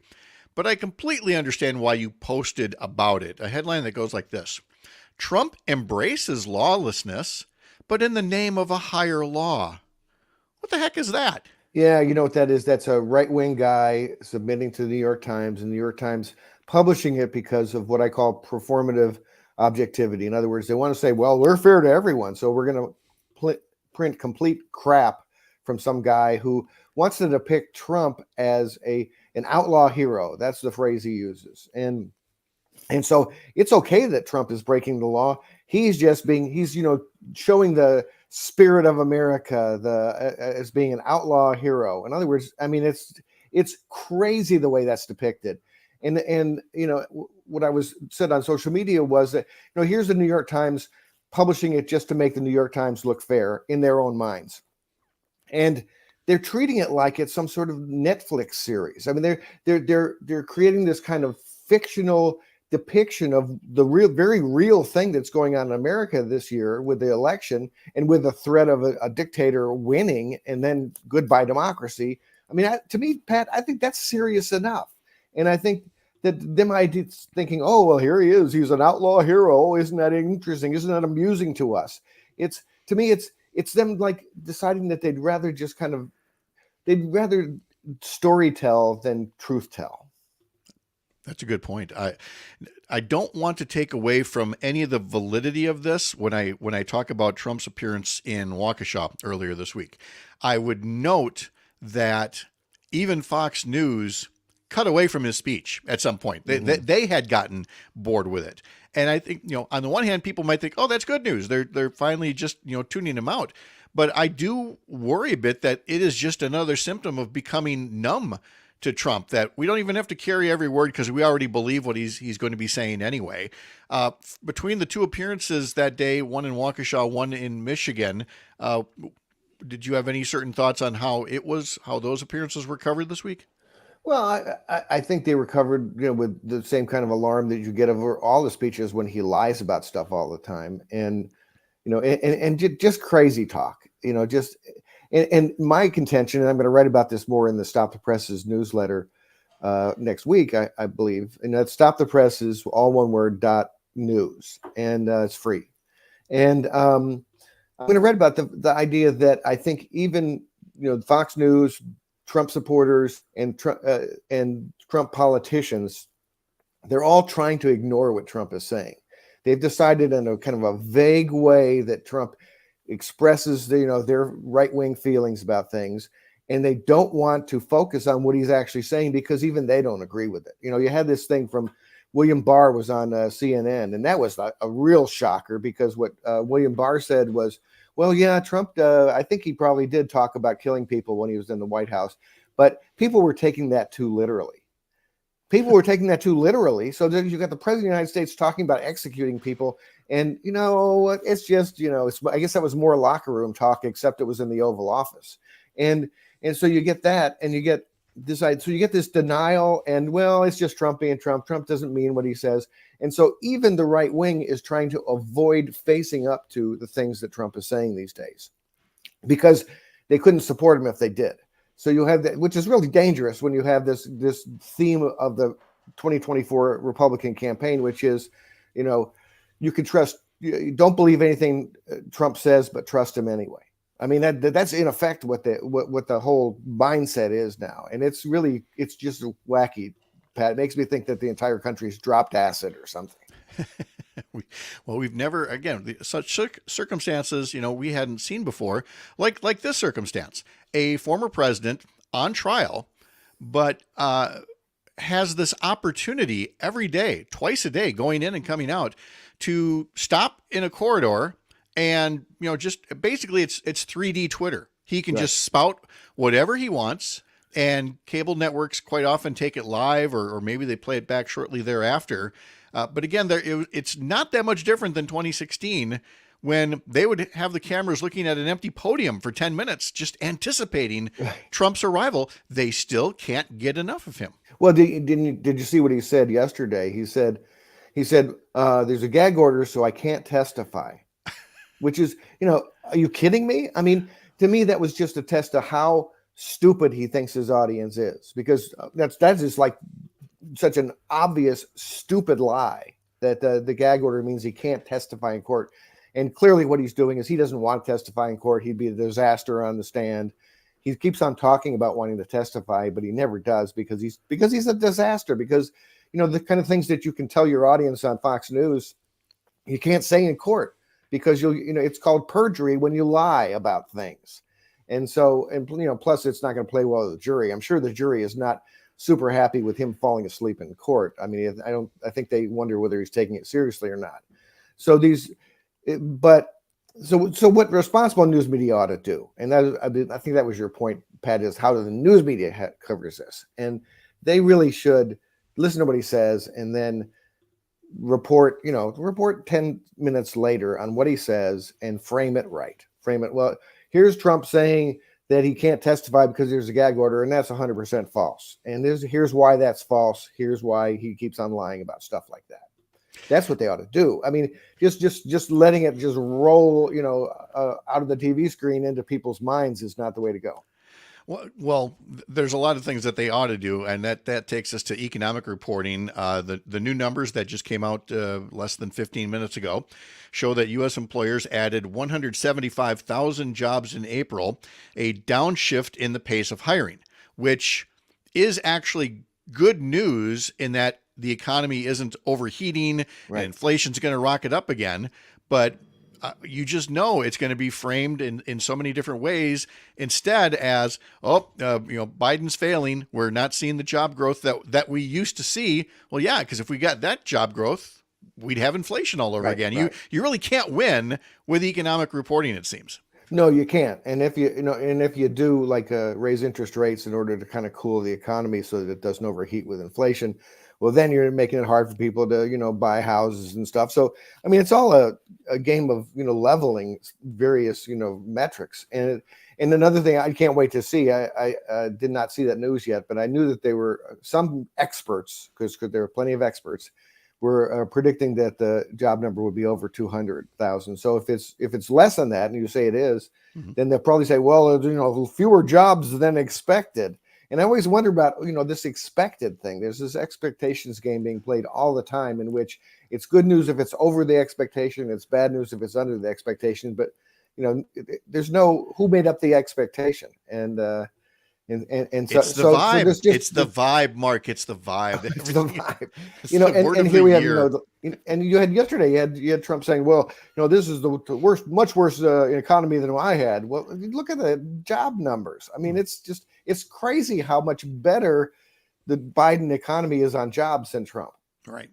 but I completely understand why you posted about it. A headline that goes like this: Trump embraces lawlessness, but in the name of a higher law. What the heck is that? Yeah, you know what that is? That's a right-wing guy submitting to the New York Times, and the New York Times publishing it because of what I call performative objectivity. In other words, they want to say, well, we're fair to everyone, so we're going to print complete crap from some guy who wants to depict Trump as an outlaw hero. That's the phrase he uses. And so it's okay that Trump is breaking the law. He's showing the spirit of America, as being an outlaw hero. In other words, I mean, it's crazy the way that's depicted. And what I was said on social media was that, here's the New York Times publishing it just to make the New York Times look fair in their own minds. And they're treating it like it's some sort of Netflix series. I mean, they're creating this kind of fictional depiction of the very real thing that's going on in America this year with the election and with the threat of a dictator winning and then goodbye democracy. I mean, to me, Pat, I think that's serious enough. And I think that them ideas thinking, oh, well, here he is. He's an outlaw hero. Isn't that interesting? Isn't that amusing to us? To me, it's it's them like deciding that they'd rather story tell than truth tell. That's a good point. I don't want to take away from any of the validity of this when I talk about Trump's appearance in Waukesha earlier this week. I would note that even Fox News cut away from his speech at some point. They had gotten bored with it. And I think, on the one hand, people might think, oh, that's good news. They're finally just, tuning him out. But I do worry a bit that it is just another symptom of becoming numb to Trump, that we don't even have to carry every word because we already believe what he's going to be saying anyway. Between the two appearances that day, one in Waukesha, one in Michigan, did you have any certain thoughts on how those appearances were covered this week? Well, I think they were covered, with the same kind of alarm that you get over all the speeches when he lies about stuff all the time, and just crazy talk, and my contention, and I'm going to write about this more in the Stop the Press's newsletter next week, I believe, and that Stop the Press is all one word .news, and it's free, and I'm going to write about the idea that I think even Fox News, Trump supporters, and Trump politicians, they're all trying to ignore what Trump is saying. They've decided in a kind of a vague way that Trump expresses their right-wing feelings about things, and they don't want to focus on what he's actually saying because even they don't agree with it. You had this thing from William Barr was on CNN, and that was a real shocker because what William Barr said was, well, yeah, Trump, I think he probably did talk about killing people when he was in the White House, but people were taking that too literally. So then you got the president of the United States talking about executing people, and it's just I guess that was more locker room talk, except it was in the Oval Office, and so you get that, and you get this denial, and well, it's just Trump being Trump. Trump doesn't mean what he says, and so even the right wing is trying to avoid facing up to the things that Trump is saying these days, because they couldn't support him if they did. So you have that, which is really dangerous when you have this theme of the 2024 Republican campaign, which is, you can trust, you don't believe anything Trump says, but trust him anyway. I mean, that's in effect what the whole mindset is now, and it's just wacky, Pat. It makes me think that the entire country's dropped acid or something. We've never, again, such circumstances, we hadn't seen before, like this circumstance. A former president on trial, but has this opportunity every day, twice a day, going in and coming out, to stop in a corridor and, just basically it's 3D Twitter. He can just spout whatever he wants, and cable networks quite often take it live, or maybe they play it back shortly thereafter. But again, it's not that much different than 2016 when they would have the cameras looking at an empty podium for 10 minutes, just anticipating Trump's arrival. They still can't get enough of him. Well, did you see what he said yesterday? He said, there's a gag order, so I can't testify, which is, are you kidding me? I mean, to me, that was just a test of how stupid he thinks his audience is, because that's just like such an obvious stupid lie that the gag order means he can't testify in court. And clearly what he's doing is he doesn't want to testify in court. He'd be a disaster on the stand. He keeps on talking about wanting to testify, but he never does because he's a disaster, because the kind of things that you can tell your audience on Fox News, you can't say in court, because it's called perjury when you lie about things. And so, plus it's not going to play well with the jury. I'm sure the jury is not super happy with him falling asleep in court. I mean, I think they wonder whether he's taking it seriously or not. So so what responsible news media ought to do, and I think that was your point, Pat, is how the news media covers this, and they really should listen to what he says and then report 10 minutes later on what he says and frame it right. Well, here's Trump saying that he can't testify because there's a gag order, and that's 100% false. And here's why that's false. Here's why he keeps on lying about stuff like that. That's what they ought to do. I mean, just letting it just roll, out of the TV screen into people's minds is not the way to go. Well, there's a lot of things that they ought to do, and that takes us to economic reporting. The new numbers that just came out less than 15 minutes ago show that U.S. employers added 175,000 jobs in April, a downshift in the pace of hiring, which is actually good news in that the economy isn't overheating and inflation's going to rocket up again, but you just know it's going to be framed in so many different ways instead as, Biden's failing. We're not seeing the job growth that we used to see. Well, yeah, because if we got that job growth, we'd have inflation all over again. Right. You really can't win with economic reporting, it seems. No, you can't. And if you do like raise interest rates in order to kind of cool the economy so that it doesn't overheat with inflation, well, then you're making it hard for people to, buy houses and stuff. So, I mean, it's all a game of, leveling various, metrics. And another thing I can't wait to see, I did not see that news yet, but I knew that there were some experts, because there were plenty of experts, were predicting that the job number would be over 200,000. So if it's less than that, and you say it is, then they'll probably say, well, fewer jobs than expected. And I always wonder about, this expected thing. There's this expectations game being played all the time in which it's good news if it's over the expectation. It's bad news if it's under the expectation. But, there's no who made up the expectation. And so it's the vibe. So it's the vibe, Mark. It's the vibe. It's the vibe. And here we have, and you had yesterday, you had Trump saying, well, this is the worst, much worse economy than I had. Well, look at the job numbers. I mean, it's crazy how much better the Biden economy is on jobs than Trump. Right.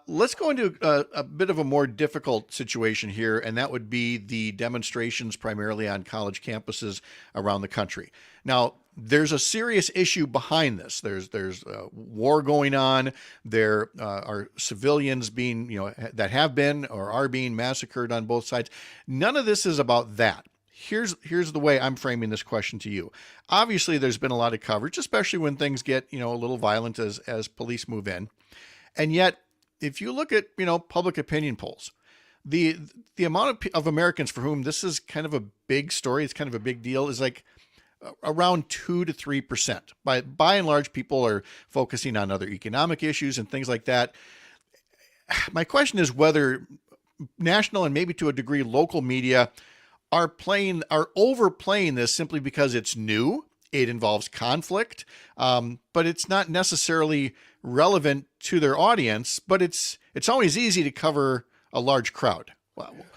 Let's go into a bit of a more difficult situation here, and that would be the demonstrations primarily on college campuses around the country. Now, there's a serious issue behind this. There's war going on. There are civilians being, that have been or are being massacred on both sides. None of this is about that. Here's the way I'm framing this question to you. Obviously, there's been a lot of coverage, especially when things get, a little violent as police move in. And yet, if you look at, public opinion polls, the amount of Americans for whom this is kind of a big story, it's kind of a big deal, is like around 2 to 3%. By and large, people are focusing on other economic issues and things like that. My question is whether national and maybe to a degree local media are overplaying this simply because it's new. It involves conflict, but it's not necessarily relevant to their audience, but it's always easy to cover a large crowd.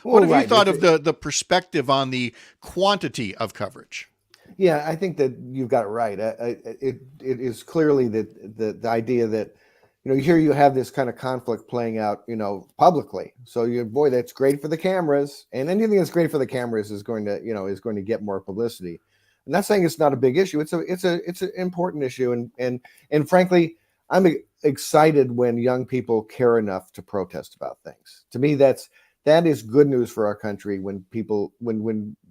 What have you thought of the perspective on the quantity of coverage? Yeah, I think that you've got it right. It is clearly the idea that, here you have this kind of conflict playing out, publicly. So that's great for the cameras, and anything that's great for the cameras is going to get more publicity. I'm not saying it's not a big issue. It's an important issue, and frankly, I'm excited when young people care enough to protest about things. To me, that is good news for our country when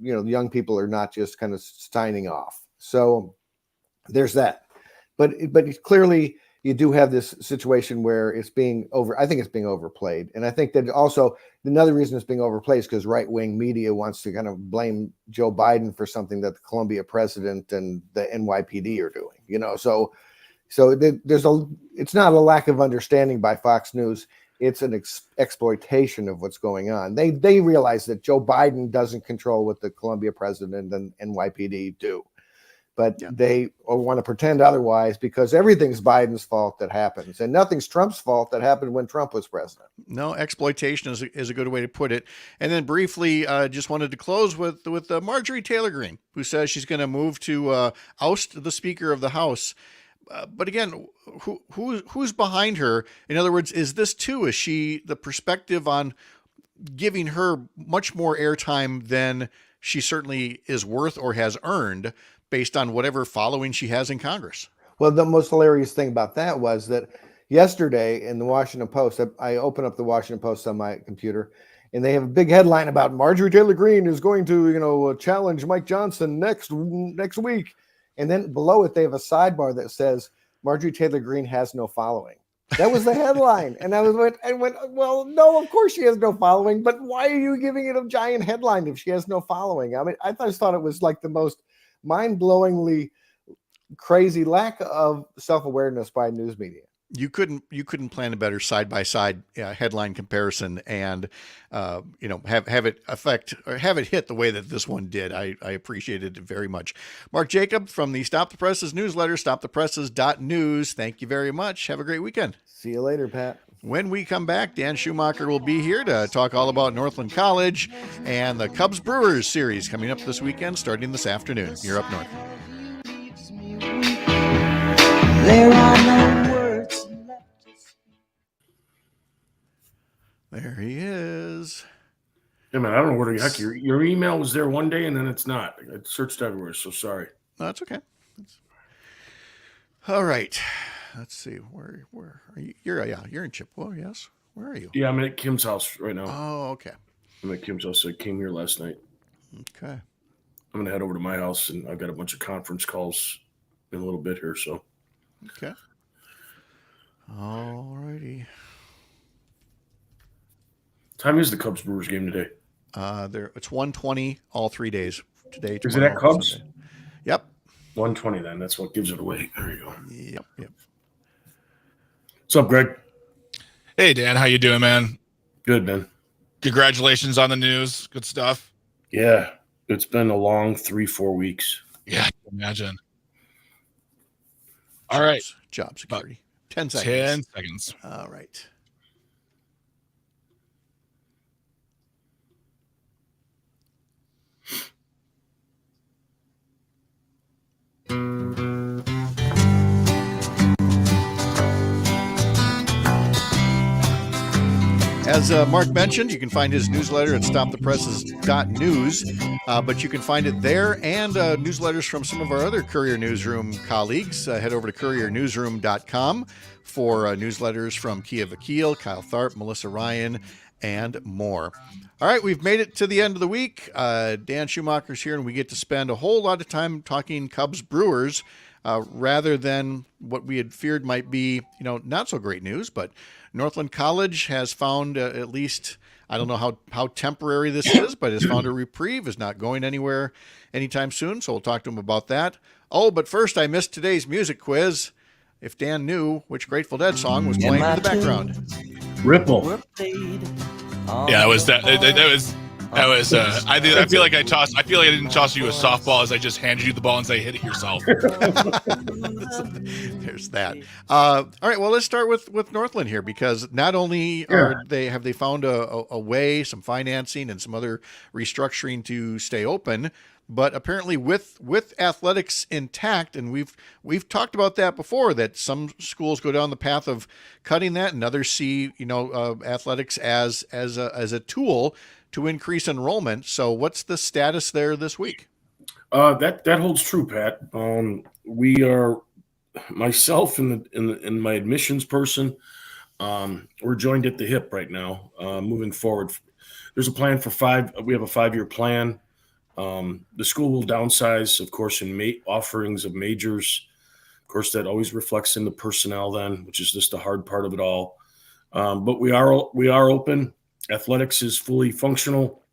young people are not just kind of signing off. So there's that. But clearly you do have this situation where I think it's being overplayed. And I think that also another reason it's being overplayed is because right-wing media wants to kind of blame Joe Biden for something that the Columbia president and the NYPD are doing, so it's not a lack of understanding by Fox News. It's an exploitation of what's going on. They realize that Joe Biden doesn't control what the Columbia president and NYPD do. But they want to pretend otherwise because everything's Biden's fault that happens, and nothing's Trump's fault that happened when Trump was president. No, exploitation is a good way to put it. And then briefly, just wanted to close with Marjorie Taylor Greene, who says she's going to move to oust the Speaker of the House. But again, who's behind her? In other words, is she the perspective on giving her much more airtime than she certainly is worth or has earned based on whatever following she has in Congress? Well, the most hilarious thing about that was that yesterday in the Washington Post, I opened up the Washington Post on my computer, and they have a big headline about Marjorie Taylor Greene is going to, challenge Mike Johnson next week. And then below it, they have a sidebar that says Marjorie Taylor Greene has no following. That was the headline. And I went, well, no, of course she has no following, but why are you giving it a giant headline if she has no following? I mean, I just thought it was like the most mind-blowingly crazy lack of self-awareness by news media. You couldn't plan a better side-by-side headline comparison and have it affect or have it hit the way that this one did. I appreciated it very much. Mark Jacob from the Stop the Presses newsletter, stopthepresses.news. Thank you very much. Have a great weekend. See you later, Pat. When we come back, Dan Schumacher will be here to talk all about Northland College and the Cubs Brewers series coming up this weekend, starting this afternoon. You're Up North. There are no words left to speak. There he is. Yeah, man, I don't know where the heck your email was there one day and then it's not. I searched everywhere, so sorry. No, that's okay. All right. Let's see. Where are you? You're in Chippewa, yes. Where are you? Yeah, I'm at Kim's house right now. Oh, okay. I'm at Kim's house. I came here last night. Okay. I'm gonna head over to my house, and I've got a bunch of conference calls in a little bit here. So. Okay. All righty. Time is the Cubs Brewers game today? It's 1:20 all 3 days. Today, is it at Cubs? Sunday. Yep. 1:20 then. That's what gives it away. There you go. Yep. What's up, Greg? Hey, Dan. How you doing, man? Good, man. Congratulations on the news. Good stuff. Yeah. It's been a long 3-4 weeks. Yeah, I can imagine. All right. Job security. 10 seconds. 10 seconds. All right. As Mark mentioned, you can find his newsletter at stopthepresses.news, but you can find it there and newsletters from some of our other Courier Newsroom colleagues. Head over to couriernewsroom.com for newsletters from Keya Vakil, Kyle Tharp, Melissa Ryan, and more. All right, we've made it to the end of the week. Dan Schumacher's here, and we get to spend a whole lot of time talking Cubs Brewers rather than what we had feared might be, not so great news, but Northland College has found at least, I don't know how temporary this is, but has found a reprieve, is not going anywhere anytime soon. So we'll talk to him about that. Oh, but first I missed today's music quiz. If Dan knew which Grateful Dead song was playing in the background. Ripple. Yeah, it was that. That was. I feel like I didn't toss you a softball as I just handed you the ball and say hit it yourself. There's that. All right. Well, let's start with Northland here, because not only have they found a way, some financing and some other restructuring to stay open, but apparently with athletics intact, and we've talked about that before, that some schools go down the path of cutting that, and others see athletics as a tool to increase enrollment. So what's the status there this week? That holds true, Pat. We are, myself and my admissions person, we're joined at the hip right now. Moving forward, there's a plan for we have a 5-year plan. The school will downsize, of course, in offerings of majors. Of course, that always reflects in the personnel then, which is just the hard part of it all. But we are open. Athletics is fully functional.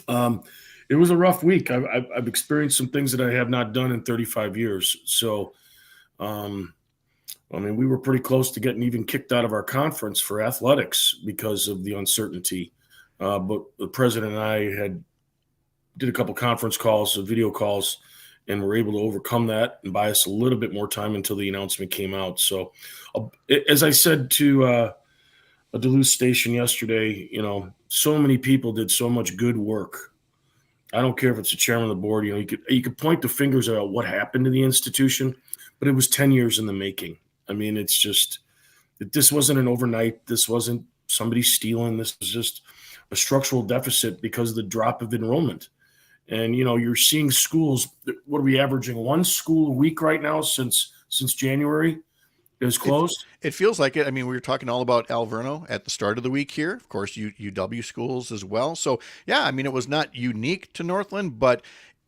It was a rough week. I've experienced some things that I have not done in 35 years. So, we were pretty close to getting even kicked out of our conference for athletics because of the uncertainty. But the president and I did a couple conference calls, video calls, and were able to overcome that and buy us a little bit more time until the announcement came out. So, as I said to a Duluth station yesterday, so many people did so much good work. I don't care if it's the chairman of the board. You could point the fingers at what happened to the institution, but it was 10 years in the making. It's just, this wasn't an overnight. This wasn't somebody stealing. This was just a structural deficit because of the drop of enrollment. And, you're seeing schools, what are we averaging? One school a week right now since January is closed? It feels like it. We were talking all about Alverno at the start of the week here. Of course, UW schools as well. So, yeah, it was not unique to Northland, but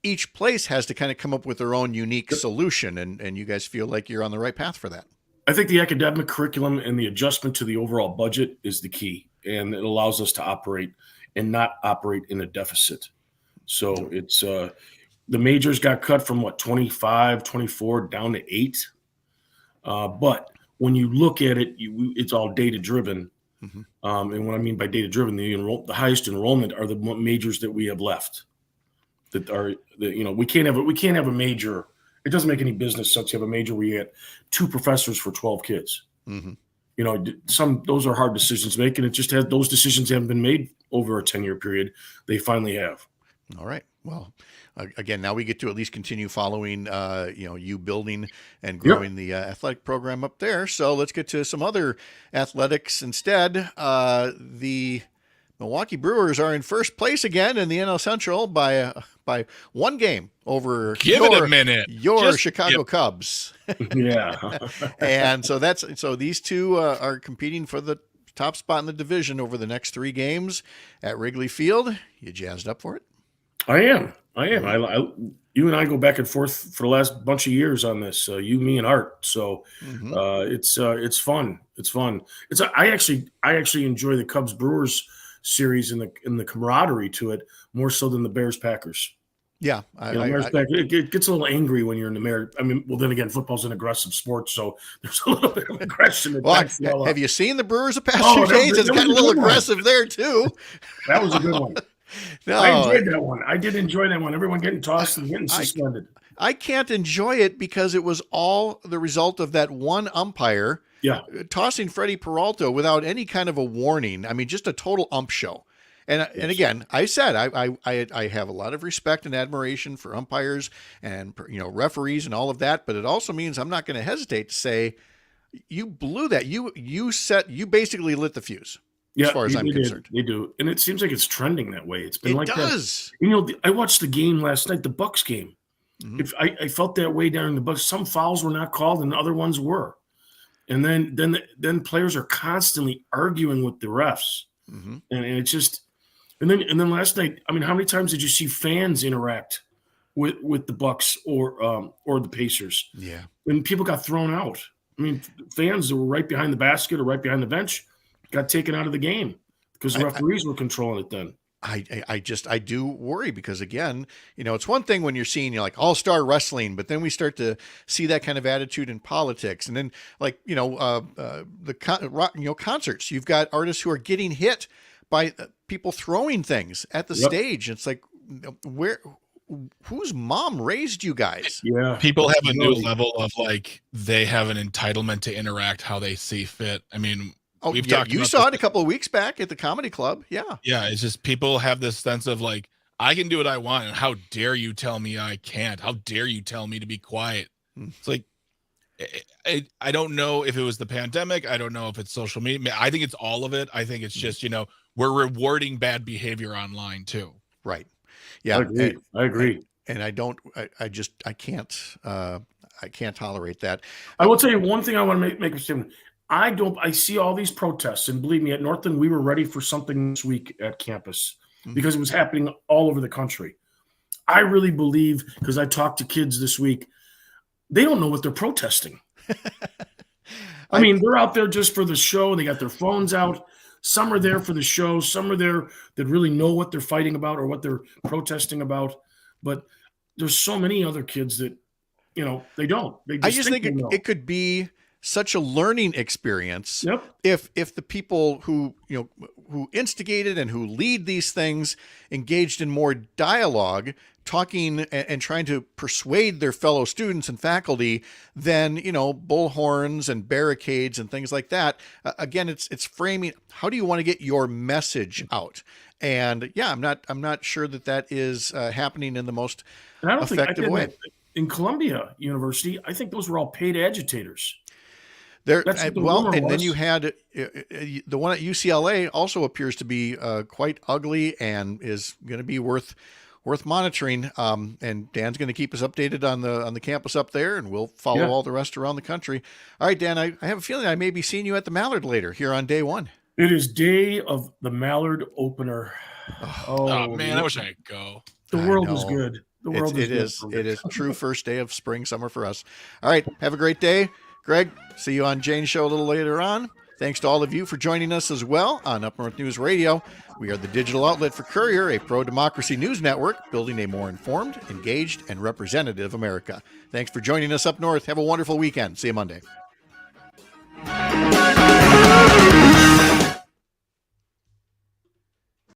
each place has to kind of come up with their own unique solution. And you guys feel like you're on the right path for that. I think the academic curriculum and the adjustment to the overall budget is the key. And it allows us to operate and not operate in a deficit. So it's The majors got cut from 25, 24 down to 8. But when you look at it, it's all data driven. And what I mean by data driven, the highest enrollment are the majors that we have left. That are we can't have a major. It doesn't make any business sense to have a major where you get 2 professors for 12 kids. Those are hard decisions to make, and it just has those decisions haven't been made over a 10-year period. They finally have. All right. Well, again, now we get to at least continue following, you building and growing the athletic program up there. So let's get to some other athletics instead. The Milwaukee Brewers are in first place again in the NL Central by one game over your Chicago Cubs. Yeah. And so these two are competing for the top spot in the division over the next 3 games at Wrigley Field. You jazzed up for it? I am. You and I go back and forth for the last bunch of years on this. You, me, and Art. So it's fun. It's fun. I actually enjoy the Cubs Brewers series and the camaraderie to it more so than the Bears Packers. Yeah, it gets a little angry when you're in the mirror. I mean, well, then again, football's an aggressive sport, so there's a little bit of aggression. Have you seen the Brewers the past few days? It's gotten a little aggressive there too. That was a good one. No, I enjoyed that one. I did enjoy that one. Everyone getting tossed and getting suspended. I can't enjoy it because it was all the result of that one umpire tossing Freddie Peralta without any kind of a warning. I mean, just a total ump show. And again, I said I have a lot of respect and admiration for umpires and referees and all of that, but it also means I'm not going to hesitate to say you blew that. You basically lit the fuse. Yeah, as far as I'm concerned. They do. And it seems like it's trending that way. It's been that. I watched the game last night, the Bucks game. I felt that way down in the Bucks. Some fouls were not called and other ones were. And then players are constantly arguing with the refs. And it's just and then last night, I mean, how many times did you see fans interact with the Bucks or the Pacers? Yeah. And people got thrown out. I mean, fans that were right behind the basket or right behind the bench got taken out of the game because the referees were controlling it then. I do worry because, again, it's one thing when you're seeing like all-star wrestling, but then we start to see that kind of attitude in politics. And then concerts, you've got artists who are getting hit by people throwing things at the stage. It's like, whose mom raised you guys? Yeah. People have a new level of they have an entitlement to interact how they see fit. I mean, you saw it a couple of weeks back at the comedy club. Yeah. Yeah. It's just people have this sense of I can do what I want. And how dare you tell me I can't? How dare you tell me to be quiet? It's like, I don't know if it was the pandemic. I don't know if it's social media. I think it's all of it. I think it's just, we're rewarding bad behavior online too. Right. Yeah. I agree. And I can't tolerate that. I will tell you one thing I want to make a statement. I see all these protests, and believe me, at Northland, we were ready for something this week at campus because it was happening all over the country. I really believe, because I talked to kids this week, they don't know what they're protesting. I mean, they're out there just for the show. They got their phones out. Some are there for the show. Some are there that really know what they're fighting about or what they're protesting about. But there's so many other kids that, they don't. I just think it could be such a learning experience if the people who instigated and who lead these things engaged in more dialogue, talking and trying to persuade their fellow students and faculty than bullhorns and barricades and things like that. Again, it's framing. How do you want to get your message out? And I'm not sure that is happening in the most effective way. In Columbia University, I think those were all paid agitators. Then you had the one at UCLA also appears to be quite ugly and is going to be worth monitoring. And Dan's going to keep us updated on the campus up there, and we'll follow all the rest around the country. All right, Dan, I have a feeling I may be seeing you at the Mallard later here on day one. It is day of the Mallard opener. Oh man, I wish I could go. The world is good. It is true first day of spring, summer for us. All right, have a great day. Greg, see you on Jane's show a little later on. Thanks to all of you for joining us as well on Up North News Radio. We are the digital outlet for Courier, a pro-democracy news network, building a more informed, engaged, and representative America. Thanks for joining us up north. Have a wonderful weekend. See you Monday.